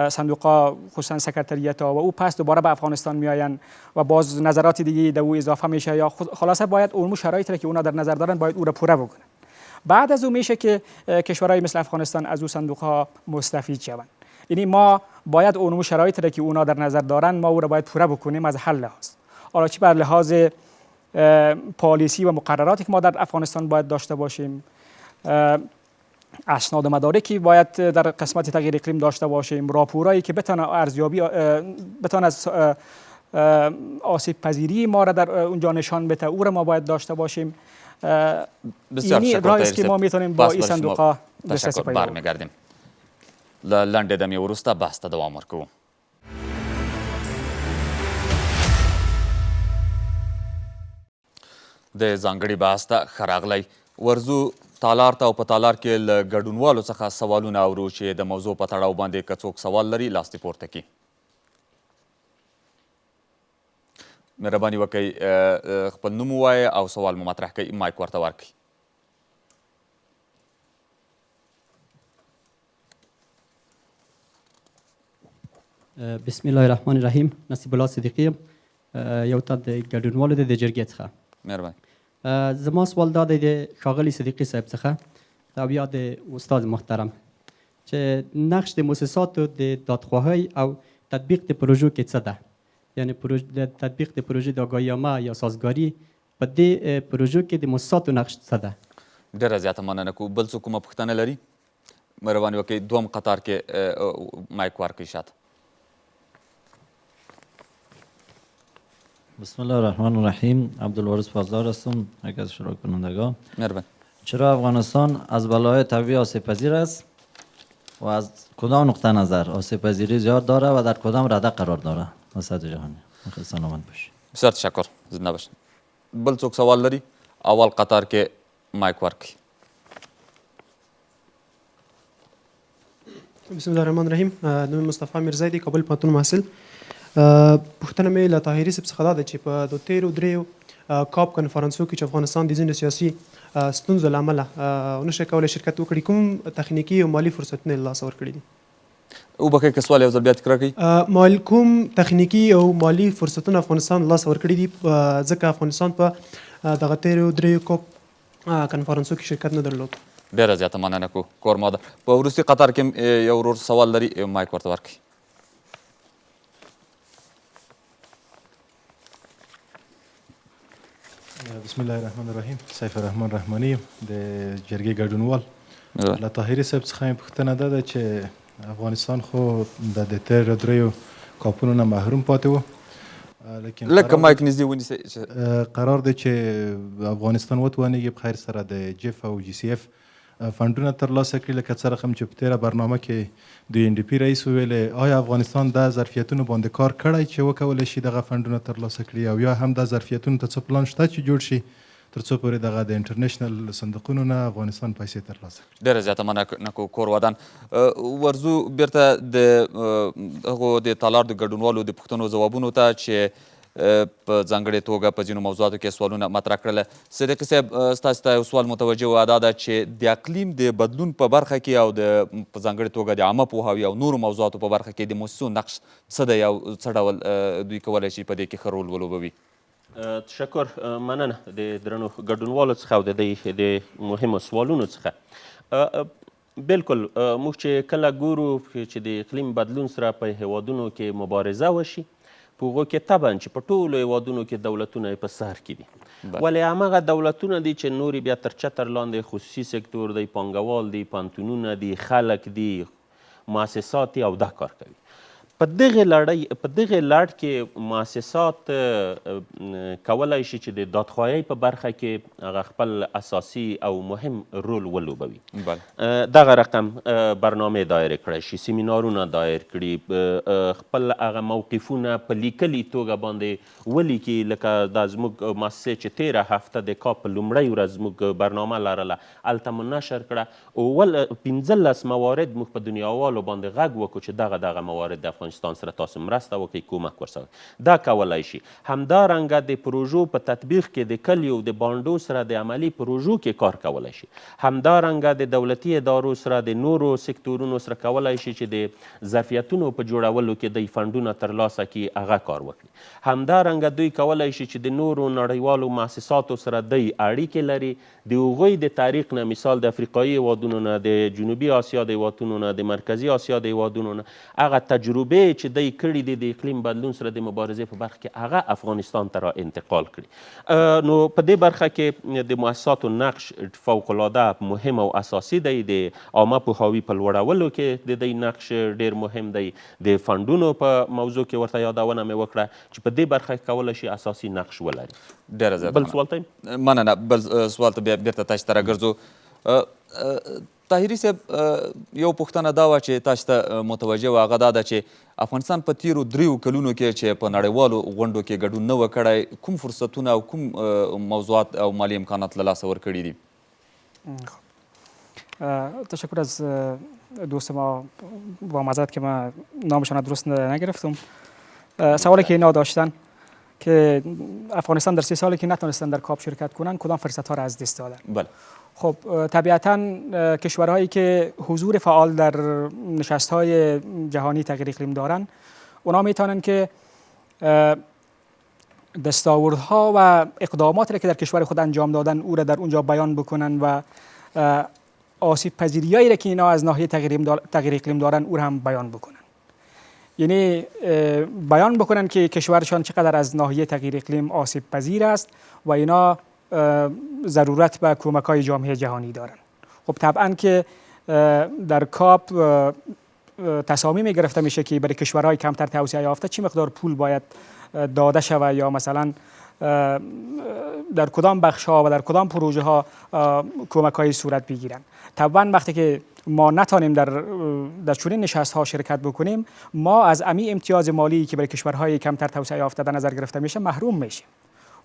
صندوق‌ها خصوصا سکرتریت‌ها و او پس دوباره به افغانستان میآین و باز نظرات دیگه در او اضافه میشه یا خلاصه باید اون شرایطی که اونا در نظر دارن باید او را پوره بکنن. بعد از او میشه که کشورهای مثل افغانستان از او صندوق‌ها مستفید شوند. یعنی ما باید اون شرایطی که اونا در نظر دارن ما او را باید پوره بکنیم از هر لحاظ. حالا چه بر لحاظ پالیسی و مقرراتی که ما در افغانستان باید داشته باشیم، اسناد و مدارکی باید در قسمت تغییر اقلیم داشته باشیم، راپورایی که بتونه ارزیابی بتونه از آسیب پذیری ما را در اونجا نشان بده او را ما باید داشته باشیم. بسیار راهی که ما میتونیم با این صندوق‌ها دسترسی پیدا کنیم. برمیگردیم. لنډه دمې وروسته بحث ته دوام ورکوو. د ځانګړي بحث ته ښه راغلی. ورځو تالار ته او په تالار کې له ګډونوالو څخه سوالونه اورو چې د موضوع په تړاو باندې که څوک سوال لري لاس دې پورته کړي. مهرباني وکړئ خپل نوم ووایئ او سوال مو مطرح کړئ. مایک ورته ورکړئ. بسم الله الرحمن الرحیم. نصیب الله صدیقی یم، یو تن د ګډونوالو د جرګې څخه. مهرباني. زما سوال دا دی د ښاغلي صدیقي صاحب څخه او بیا د استاد محترم چې نقش د مؤسساتو د دادخواهۍ او تطبیق د پروژو کې څه ده؟ یعنی تطبیق د پروژې د آگاهی‌نامه یا سازګاري په دې پروژو کې د مؤسساتو نقش څه ده؟ ډېره زیاته مننه کوو. بل څوک کومه پوښتنه لري؟ مهرباني وکړئ دوم قطار کې مایک ورکړئ شاته. بسم الله الرحمن الرحیم. عبدالوارث پاسدار هستم، یکی از شورای کنندگان. مهربان. چرا افغانستان از بلای طبیعی آسیب پذیر است و از کدام نقطه نظر آسیب پذیری زیاد داره و در کدام رده قرار داره؟ مسعود جهانی. خیلی سلامت باشید. بسیار تشکر. زنده باشید. بل څوک سوال لري؟ اول قطار کې مایک ورکړئ. بسم الله الرحمن الرحیم. نوم مصطفی میرزایی دی، کابل پوهنتون محصل. پوښتنه مې له طاهري صاحب څخه دا ده چې په د تیرو دریو کاپ کنفرانسو کې چې افغانستان د ځینو سیاسي ستونزو له امله نشي کولی شرکت وکړي، کوم تخنیکي او مالي فرصتونه له لاسه ورکړي دي؟ وبخښئ که سوال یو ځل بیا تکرار کړئ. کوم تخنیکي او مالي فرصتونه افغانستان له لاسه ورکړي دي ځکه افغانستان په دغه تیرو دریو کاپ کنفرانسو کې شرکت نه درلود؟ ډېره زیاته مننه کوو. کورماده په وروستي قطار کې یو ورور سوال لري، مایک ورته ورکړئ. بسم الله الرحمن الرحیم. سیف الرحمن رحمانی د جرګې ګډونوال. له طاهري صاحب څخه مې پوښتنه دا ده چې افغانستان خو د تیرو دریو کاپونو نه محروم پاتې و، لکه مایک نږدې ونیسئ. قرار دی چې افغانستان وتوانېږي په خیر سره د جیف او جی سی اف فنډونه ترلاسه کړي، لکه څه رقم چې په تیره برنامه کې د ان ډي پي رئیس وویلې. آیا افغانستان د ظرفیتونو باندې کار کړی چې وکولی شي دغه فنډونه ترلاسه کړي، او یا هم د ظرفیتونو ته څه پلان شته چې جوړ شي تر څو پورې دغه د انټرنیشنل صندوقونو نه افغانستان پیسې ترلاسه کړي. ډېره زیاته مننه نکو کور ودان. ورځو بیرته د هغو د تالار د ګډونوالو د پوښتنو ځوابونو ته چې په ځانګړې توګه په ځینو موضوعاتو کې سوالونه مطرح کړله. صدیقي صاحب ستاسو ته یو سوال متوجه و، دا ده چې د اقلیم د بدلون په برخه کې او د په ځانګړې توګه د عامه پوهاوي او نورو موضوعاتو په برخه کې د مؤسسو نقش څه دی او څه ډول دوی کولی شي په دې کې ښه رول ولوبوي؟ تشکر، مننه د درنو ګډونوالو څخه او د دې د مهمو سوالونو څخه. بالکل موږ چې کله ګورو چې د اقلیم بدلون سره په هیوادونو کې مبارزه وشي، په هغو کې طبعا چې په ټولو هیوادونو کې دولتونه په سر کې دي، ولې همغه دولتونه دي چې نورې بیا تر چتر لاندې خصوصي سکتور دی، پانګوال دی، پانتونونه دي، خلک دي، مؤسسات دي او دا کار کوي. په دغه لړ کې مؤسسات کولی شي چې د دادخواهۍ په برخه کې هغه خپل اساسي او مهم رول ولوبوي. دغه رقم برنامې دایر کړی شي، سیمینارونه دایر کړي، خپل هغه موقفونه په لیکلي توګه باندې ولیکي. لکه دا زموږ مؤسسې چې تېره هفته د کاپ په لومړۍ ورځ زموږ برنامه لرله، هلته مو نشر کړه. 15 موارد موږ په دنیاوالو باندې غږ وکړو چې دغه موارد د افغانستان سره تاسو مرسته وکړئ، کومک ورسره دا کولی شي. همدارنګه د پروژو په تطبیق کې د کلیو د بانډو سره د عملي پروژو کې کار کولی شي. همدارنګه د دولتي ادارو سره د نورو سکتورونو سره کولی شي چې د ظرفیتونو په جوړولو کې د فنډونه ترلاسه کړي، هغه کار وکړي. همدارنګه دوی کولی شي چې د نورو نړیوالو مؤسساتو سره دوی اړیکې لري، د هغوی د تاریخ نه، مثال د افریقایي هیوادونو نه، د جنوبي اسیا د هیوادونو نه، د مرکزي اسیا د هیوادونو نه، هغه تجربې چې دوی کړي دي د اقلیم بدلون سره د مبارزې په برخه کې، هغه افغانستان ته را انتقال کړي. نو په دې برخه کې د مؤسساتو نقش فوق‌العاده مهم او اساسي دی. د عامه پوهاوي په لوړولو کې د دوی نقش ډیر مهم دی. د فنډونو په موضوع کې ورته یادونه مې وکړه چې په دې برخه کې کولی شي اساسي نقش ولري. ډېره زیاته بل سوال ته مننه. بل سوال ته بیرته تاسو ته راګرځو. طاهري صاحب، یو پوښتنه دا وه چې تاسو ته متوجه وه، هغه دا ده چې افغانستان په تیرو 3 کلونو کې چې په نړیوالو غونډو کې ګډون نه و کړی، کوم فرصتونه او کوم موضوعات او مالی امکانات له لاسه ورکړي دي؟ تشکر از دوست ما، با معذرت که من نامشان درست نگرفتم. سوالی که اینا داشتن که افغانستان در 3 سالی که نتونستن در کاپ شرکت کنن کدام فرصت ها را از دست دادن. بله. خب طبیعتا کشورهایی که حضور فعال در نشست های جهانی تغییر اقلیم دارن، اونا میتونن که دستاوردها و اقداماتی که در کشور خود انجام دادن او را در اونجا بیان بکنن و آسیب پذیریایی را که اینا از ناحیه تغییر اقلیم دارن او را هم بیان بکنن. یعنی بیان بکنن که کشورشان چقدر از ناحیه تغییر اقلیم آسیب پذیر است و اینا ضرورت به کمک‌های جامعه جهانی دارن. خب طبعا که در کاپ تصامیم گرفته میشه که برای کشورهای کمتر توسعه یافته چه مقدار پول باید داده شود، یا مثلا در کدام بخش‌ها و در کدام پروژه ها کمک‌های صورت بگیرن. طبعا وقتی که ما نتانیم در چنین نشست‌ها شرکت بکنیم، ما از امی امتیاز مالی که برای کشورهای کمتر توسعه یافته در نظر گرفته میشه محروم میشیم.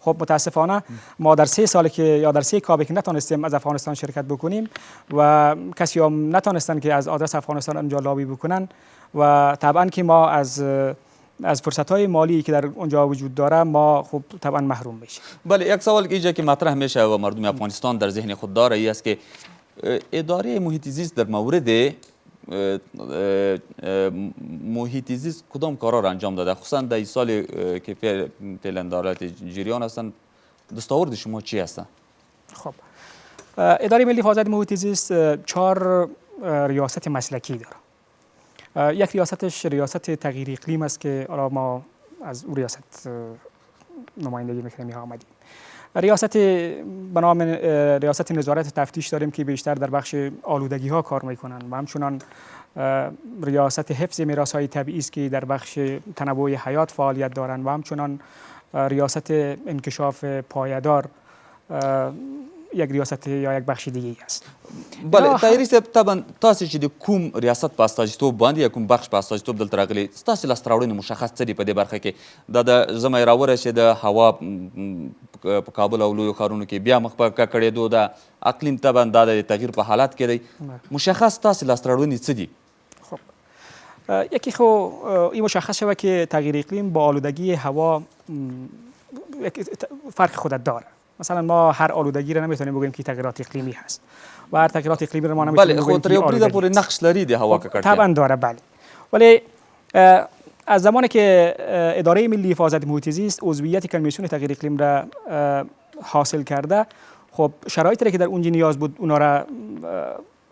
خب متاسفانه ما در 3 سالی که یا در 3 کابی که نتونستیم از افغانستان شرکت بکنیم و کسی هم نتونستن که از آدرس افغانستان اونجا لابی بکنن و طبعا که ما از فرصت‌های مالی که در اونجا وجود داره ما خب طبعا محروم میشیم. بله، یک سوال که اینجا که مطرح میشه و مردم افغانستان در ذهن خود داره ای است که اداره محیط زیست در مورد محیط زیست کدام کارا را انجام داده؟ خصوصا در این سال که فعلا دولت جریان هستند، دستاورد شما چی هستند؟ خب اداره ملی حفاظت محیط زیست 4 ریاست مسلکی داره. یک ریاستش ریاست تغییر اقلیم است که ما از اون ریاست نمایندگی میکنیم آمدیم. ریاست به نام ریاست نظارت تفتیش داریم که بیشتر در بخش آلودگی ها کار میکنن و همچنان ریاست حفظ میراث های طبیعی است که در بخش تنوع حیات فعالیت دارند و همچنان ریاست انکشاف پایدار. یک ریاست یا یک بخش دیگه ای است. بله طاهري صاحب طبعا تاسو چې د کوم ریاست په استازیتوب باندې یا کوم بخش په استازیتوب دلته راغلي ستاسو لاسته راوړنې مشخص څه دي په دې برخه کې دا د ژمی راورسېد د هوا په کابل او لویو ښارونو کې بیا مخ په ککړېدو د اقلیم طبعا دا د تغییر په حالات کې دی مشخص ستاسو لاسته راوړنې څه دي؟ یکی خب این مشخص شود که تغییر اقلیم با آلودگی هوا فرق خود داره. مثلا ما هر آلودگی را نمیتونیم بگیم که تغییرات اقلیمی هست و هر تغییرات اقلیمی را ما نمیتونیم بگیم که آلودگی پور نقش لري د هوا ککړتیا طبعا داره بله. ولی از زمانی که اداره ملی حفاظت محیط زیست عضویت کمیسیون تغییر اقلیم را حاصل کرده خب شرایطی که در اونجا نیاز بود اونا را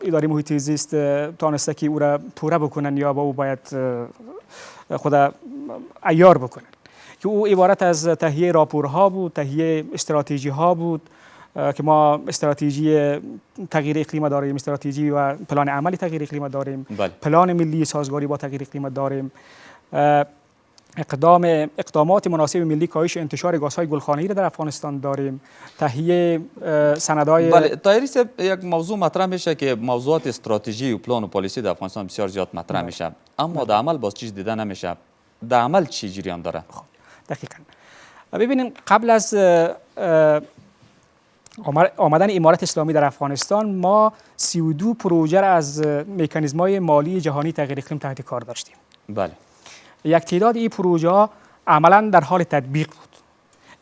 اداره محیط زیست تانسته که او را پوره بکنن یا با او باید خود عیار بکنن که او عبارت از تهیه راپورها بود، تهیه استراتژی ها بود که ما استراتژی تغییر اقلیم داریم، استراتژی و پلان عملی تغییر اقلیم داریم، پلان ملی سازگاری با تغییر اقلیم داریم، اقدامات مناسب ملی کاهش انتشار گازهای گلخانه‌ای را در افغانستان داریم، تهیه سندهای بله طاهری صاحب یک موضوع مطرح میشه که موضوعات استراتژی و پلان و پالیسی در افغانستان بسیار زیاد مطرح میشه اما در عمل باز چیز دیده نمیشه در عمل چی جریان داره؟ دقیقاً ببینیم قبل از آمدن امارت اسلامی در افغانستان ما 32 پروژه را از مکانیزم‌های مالی جهانی تغییر اقلیم تحت کار داشتیم. بله یک تعداد این پروژه ها عملاً در حال تطبیق بود.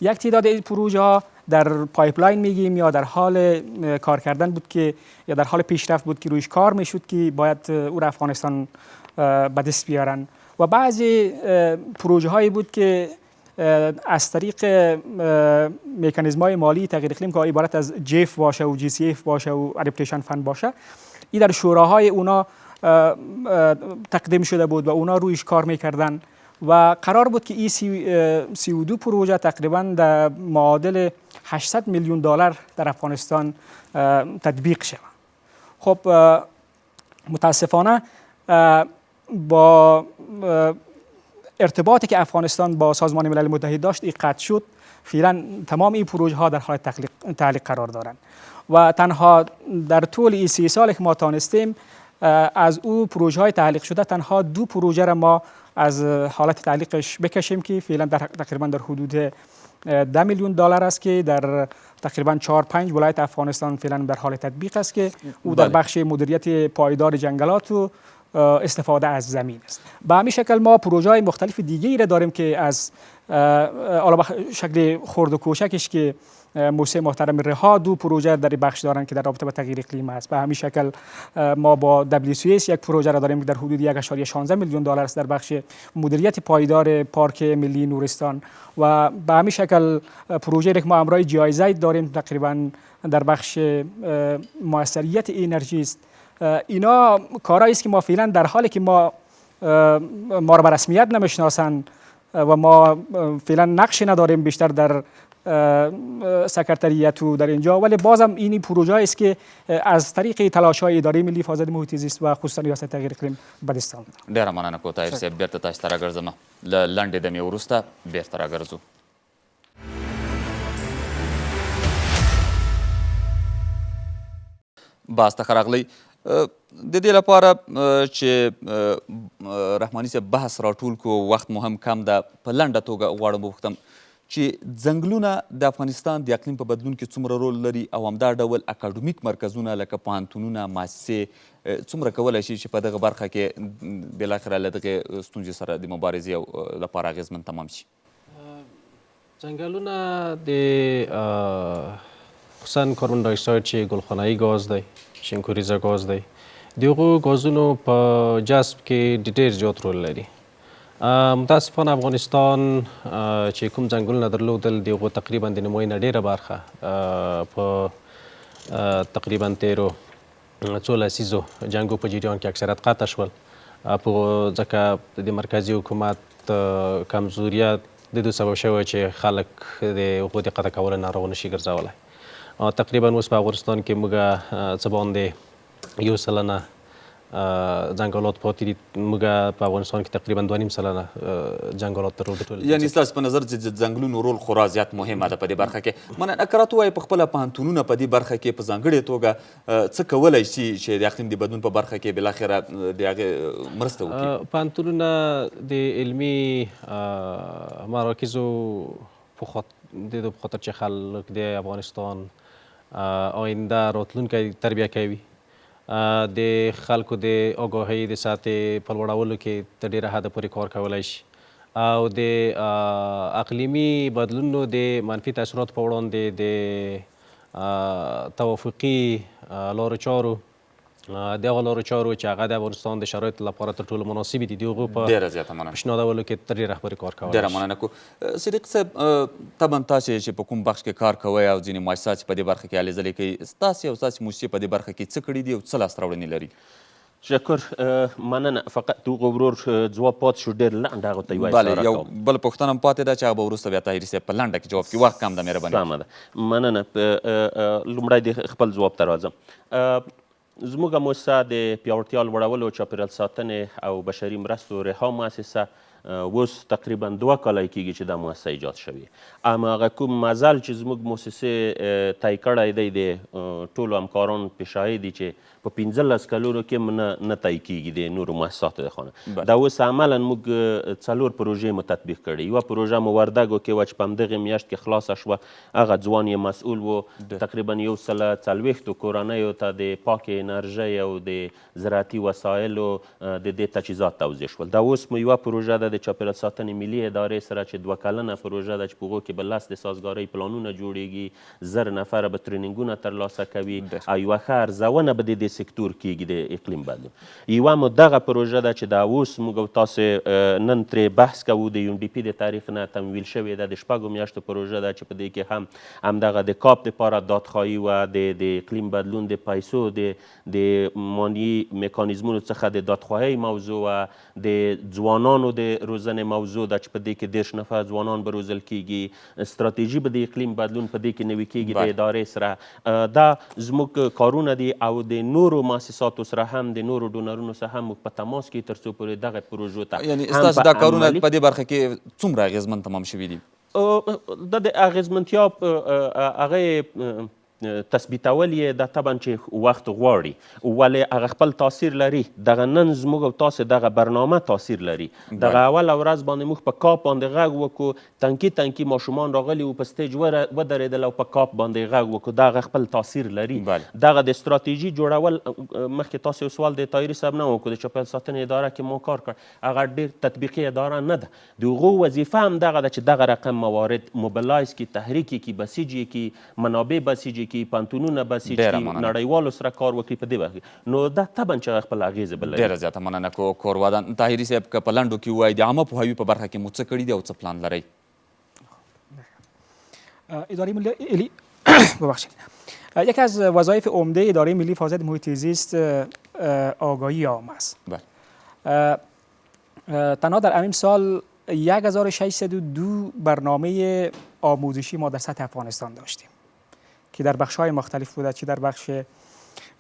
یک تعداد این پروژه ها در پایپلاین میگیم یا در حال کار کردن بود که یا در حال پیشرفت بود که رویش کار میشد که باید او را افغانستان به دست بیارن و بعضی پروژه هایی بود که از طریق مکانیزم‌های مالی تغییر اقلیم که عبارت از جیف باشه و GCF باشه و ادپتیشن فند باشه این در شوراهای اونا تقدیم شده بود و اونا رویش کار میکردن و قرار بود که این 32 پروژه تقریبا در معادل 800 میلیون دلار در افغانستان تطبیق شود. خب متاسفانه با ارتباطی که افغانستان با سازمان ملل متحد داشت این قطع شد. فعلا تمام این پروژه ها در حال تعلیق قرار دارند و تنها در طول این 3 سال که ما تانستیم از او پروژه های تعلیق شده تنها 2 پروژه را ما از حالت تعلیقش بکشیم که فعلا تقریبا در حدود 10 میلیون دلار است که در تقریبا 4-5 ولایت افغانستان فعلا در حال تطبیق است که او در بخش مدیریت پایدار جنگلات و استفاده از زمین است. به همین شکل ما پروژه های مختلف دیگه را داریم که از شکل خرد و کوچکش که موسسه محترم رها 2 پروژه در بخش دارند که در رابطه با تغییر اقلیم است. به همین شکل ما با WCS یک پروژه را داریم که در حدود 1.16 میلیون دلار است در بخش مدیریت پایدار پارک ملی نورستان و به همین شکل پروژه را که ما همراه GIZ داریم تقریبا در بخش موثریت انرژی است. اینا کارهایی است که ما فعلا در حالی که ما را به رسمیت نمیشناسند و ما فعلا نقشی نداریم بیشتر در سکرتریت و در اینجا ولی بازم این پروژه است که از طریق تلاش‌های اداره ملی حفاظت محیط زیست و خصوصا ریاست تغییر اقلیم به دست آمده. ډیره مننه کوم طاهر صاحب بیرته تاسو ته راګرځم له لنډې دمې وروسته بیرته راګرځو. باز ته راغلی د دې لپاره چې رحماني صاحب بحث راټول کو وخت مو هم کم ده په لنډه توګه غواړم وپوښتم چې ځنګلونه د افغانستان د اقلیم په بدلون کې څومره رول لري او همدا ډول اکاډمیک مرکزونه لکه پوهنتونونه مؤسسې څومره کولی شي چې په دغه برخه کې بالاخره له دغې ستونزې سره د مبارزې لپاره اغېزمن تمام شي؟ ځنګلونه د خصوصا کاربن دای اکساید چې ګلخانه‌ایي ګاز دی شینکوریزه ګاز دی د هغو ګازونو په جذب کې ډېر زیات رول لري. متاسفانه افغانستان چې کوم ځنګلونه درلودل د هغو تقریبا د نیمایي نه ډېره برخه په تقریبا 13 لسیزو جنګو په جریان کې اکثریت قطع شول ځکه د مرکزي حکومت کمزوریت د دې سبب شوی چې خلک د هغو د قطع کولو ناروغ نشي ګرځولی. تقریبا اوس په افغانستان کې موږ څه باندې 1 سلنه جنگالات پاتې دي. موږ په افغانستان کې تقریبا 2.5 سلنه جنگالات درلودل. یعنی ستاسو په نظر چې د ځنګلونو رول خورا زیات مهمه ده په دې برخه کې. مننه. که راته ووایې په خپله پوهنتونونه په دې برخه کې په ځانګړې توګه څه کولی شي چې د اقلیم د بدلون په برخه کې بالاخره د هغې مرسته وکړي؟ پوهنتونونه د علمي مراکزو په خاطر چې خلک د افغانستان آینده راتلونکی تربیه کوي، د خلکو د آگاهۍ د سطحې په لوړولو کې تر ډېره حده پورې کار کولی شي او د اقلیمي بدلونونو د منفي تاثیراتو په وړاندې د توافقي لارو چارو د هغه لارو چارو چې هغه د افغانستان د شرایطو لپاره تر ټولو مناسبې دي د هغو په ډېره زیاته مننه. پیشنهادولو کې تر ډېره پورې کار کولی شي. ډېره مننه کوو. صدیق صاحب، طبعا تاسې چې په کوم بخش کې کار کوئ او ځینې مؤسسات چې په دې برخه کې هلې ځلې کوي، ستاسې او ستاسې موسسې په دې برخه کې څه کړي دي او څه لاسته راوړنې لري؟ شکر، مننه. فقط دغه ورور ځواب پاتې شو ډېر لنډ، هغه ته یوه اشاره یو کوم. بل پوښتنه هم پاتې ده چې هغه به وروسته بیا طاهري صاحب په لنډه کې جواب کړي. وخت کم ده، مهرباني. سمه ده، مننه. لومړی د خپل ځواب ته راځم. زموږ موسسه د پیاوړتیا لوړولو، چاپېریال ساتنې او بشري مرستو رها مؤسسه اوس تقریبا 2 کاله کېږي چې دا مؤسسه ایجاد شوې. هماغه کوم مزل چې زموږ موسسې طی کړی دی د ټولو همکارانو په شاهد دي چې په 15 کلونو کې نه طی کېږي د نورو مؤسساتو د خانه. دا اوس عملا موږ 4 پروژې مو تطبیق کړي. یوه پروژه مو وردګو کې وه چې په همدغې میاشت کې خلاصه شوه. هغه ځوان یې مسؤل و. تقریبا 140 کورنیو ته د پاکې انرژۍ او د زراعتي وسایلو د دې تجهیزات توزیع شول. دا اوس مو یوه پروژه ده د چاپېریال ساتنې ملي ادارې سره چې 2 کلنه پروژه ده چې په هغو کې به 10 د سازګارۍ پلانونه جوړیږي، 1000 نفره به ټرینینګونه ترلاسه کوي او یوه ښه ارزونه به د دې سکتور کېږي د اقلیم بدلون. یوه مو دغه پروژه ده چې دا اوس موږ تاسې نن ترې بحث کوو، د UNDP د تاریخ نه تمویل شوې ده. د 6 میاشتو پروژه ده چې په دې کې همدغه د کاپ دپاره دادخواهي وه، د اقلیم بدلون د پیسو د مالی میکانیزمونو څخه د دادخواهۍ موضوع وه، د ځوانانو د روزنې موضوع ده چې په دې کې 10 نفر ځوانان به روزل کېږي. ستراتیژي به د اقلیم بدلون په دې کې نوي کېږي د ادارې سره. دا زموږ کارونه دي او د نورو مؤسساتو سره هم د نورو ډونرونو سره هم موږ په تماس کې تر څو پورې دغه پروژو ته یعنی ستاسو دا کارونه په دې برخه کې څومره اغېزمن تمام شوي دي؟ د اغېزمنتیا هغه تثبیتول یې دا طبعا چې وخت غواړي، ولې هغه خپل تاثیر لري. دغه نن زموږ او تاسې دغه برنامه تاثیر لري. دغه اوله ورځ باندې موږ په کاپ باندې غږ وکړو، تنکي ماشومان راغلي وو، په سټیج ودرېدل او په کاپ باندې غږ وکړو. دغه خپل تاثیر لري. دغه د استراتیژي جوړول، مخکې تاسې یو سوال د طاهري صاحب نه وکړو، د چاپېریال ساتنې اداره کې مو کار کړ، هغه ډېر تطبیقي اداره نه ده. د هغو وظیفه هم دغه ده چې دغه رقم موارد موبلایز کړي، تحریک یې کړي، بسیج یې کړي، منابع بسیج یې کړي، پوهنتونونه بسیج کړي، نړیوالو سره کار وکړي په دې برخه. نو دا طبعا چې خپل اغېزه به لري. ډېره زیاته مننه کوروادان. طاهري صاحب، که په لنډو کې ووایي د عامه پوهاوي په برخه کې مو څه کړي دي او څه پلان لرئ؟ اداره ملی ببخشید، یکی از وظایف عمده اداره ملی حفاظت محیط زیست آگاهی عام است. تنها در همین سال 1602 برنامه آموزشی ما در سطح افغانستان داشتیم که در بخش‌های مختلف بوده، چه در بخش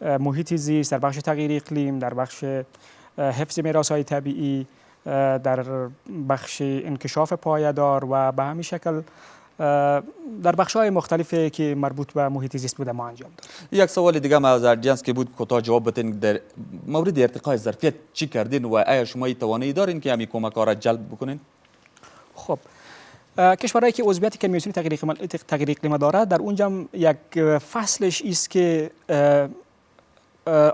محیط زیست، در بخش تغییر اقلیم، در بخش حفظ میراث‌های طبیعی، در بخش انکشاف پایدار و به همین شکل در بخش‌های مختلفی که مربوط به محیط زیست بوده ما انجام دادیم. یک سوال دیگه هم از آدینس که بود کوتاه جواب بدین. در مورد ارتقاء ظرفیت چی کردین و آیا شما توانایی دارین که همین کمک‌ها را جلب بکنین؟ خب، کشورهایی که عضویت کنوانسیون تغییر اقلیم دارد، در اونجا یک فصلش است که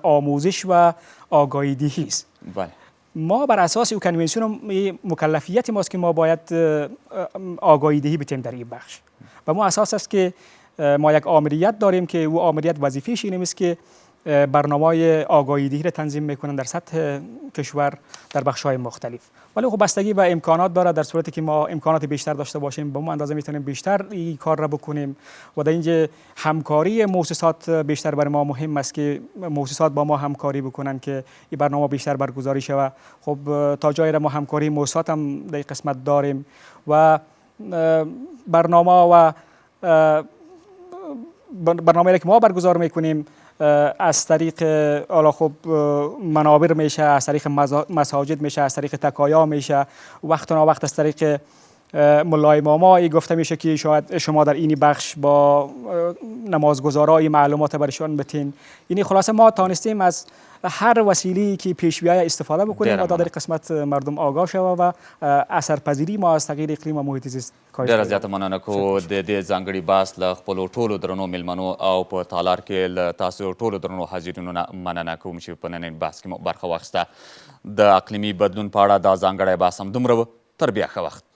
آموزش و آگاهی دهی است. بله. ما بر اساس او کنوانسیون مکلفیت ماست که ما باید آگاهی دهی بتیم در این بخش و ما اساس است که ما یک آمریت داریم که او آمریت وظیفه‌اش این است که برنامه‌های آگاهی دهی را تنظیم میکنن در سطح کشور در بخش‌های مختلف. ولی خب بستگی به امکانات داره. در صورتی که ما امکانات بیشتر داشته باشیم به اون اندازه میتونیم بیشتر این کار را بکنیم و در اینجا همکاری مؤسسات بیشتر برای ما مهم است که مؤسسات با ما همکاری بکنن که این برنامه بیشتر برگزاری شود. خب تا جایی را ما همکاری مؤسسات هم در قسمت داریم و برنامه را که ما برگزار میکنیم از طریق حالا خب منابر میشه، از طریق مساجد میشه، از طریق تکایا میشه، وقت وقت از طریق ملای ماما گفته میشه که شاید شما در این بخش با نمازگزارای معلومات برشان بتین. یعنی خلاصه ما تانستیم از هر وسیله‌ای که پیش بیاید استفاده بکنیم و در قسمت مردم آگاه شوه و اثرپذیری ما از تغییر اقلیم و محیط زیست کاهش ډېره زیاته مننه کوو د دې ځانګړي بحث له خپلو ټولو درنو میلمنو او په تالار کې له تاسو ټولو درنو حاضرینو نه مننه کوم چې په ننني بحث کې مو برخه واخیسته. د اقلیمي بدلون په اړه دا ځانګړی بحث همدومره و. تر بیا ښه وخت.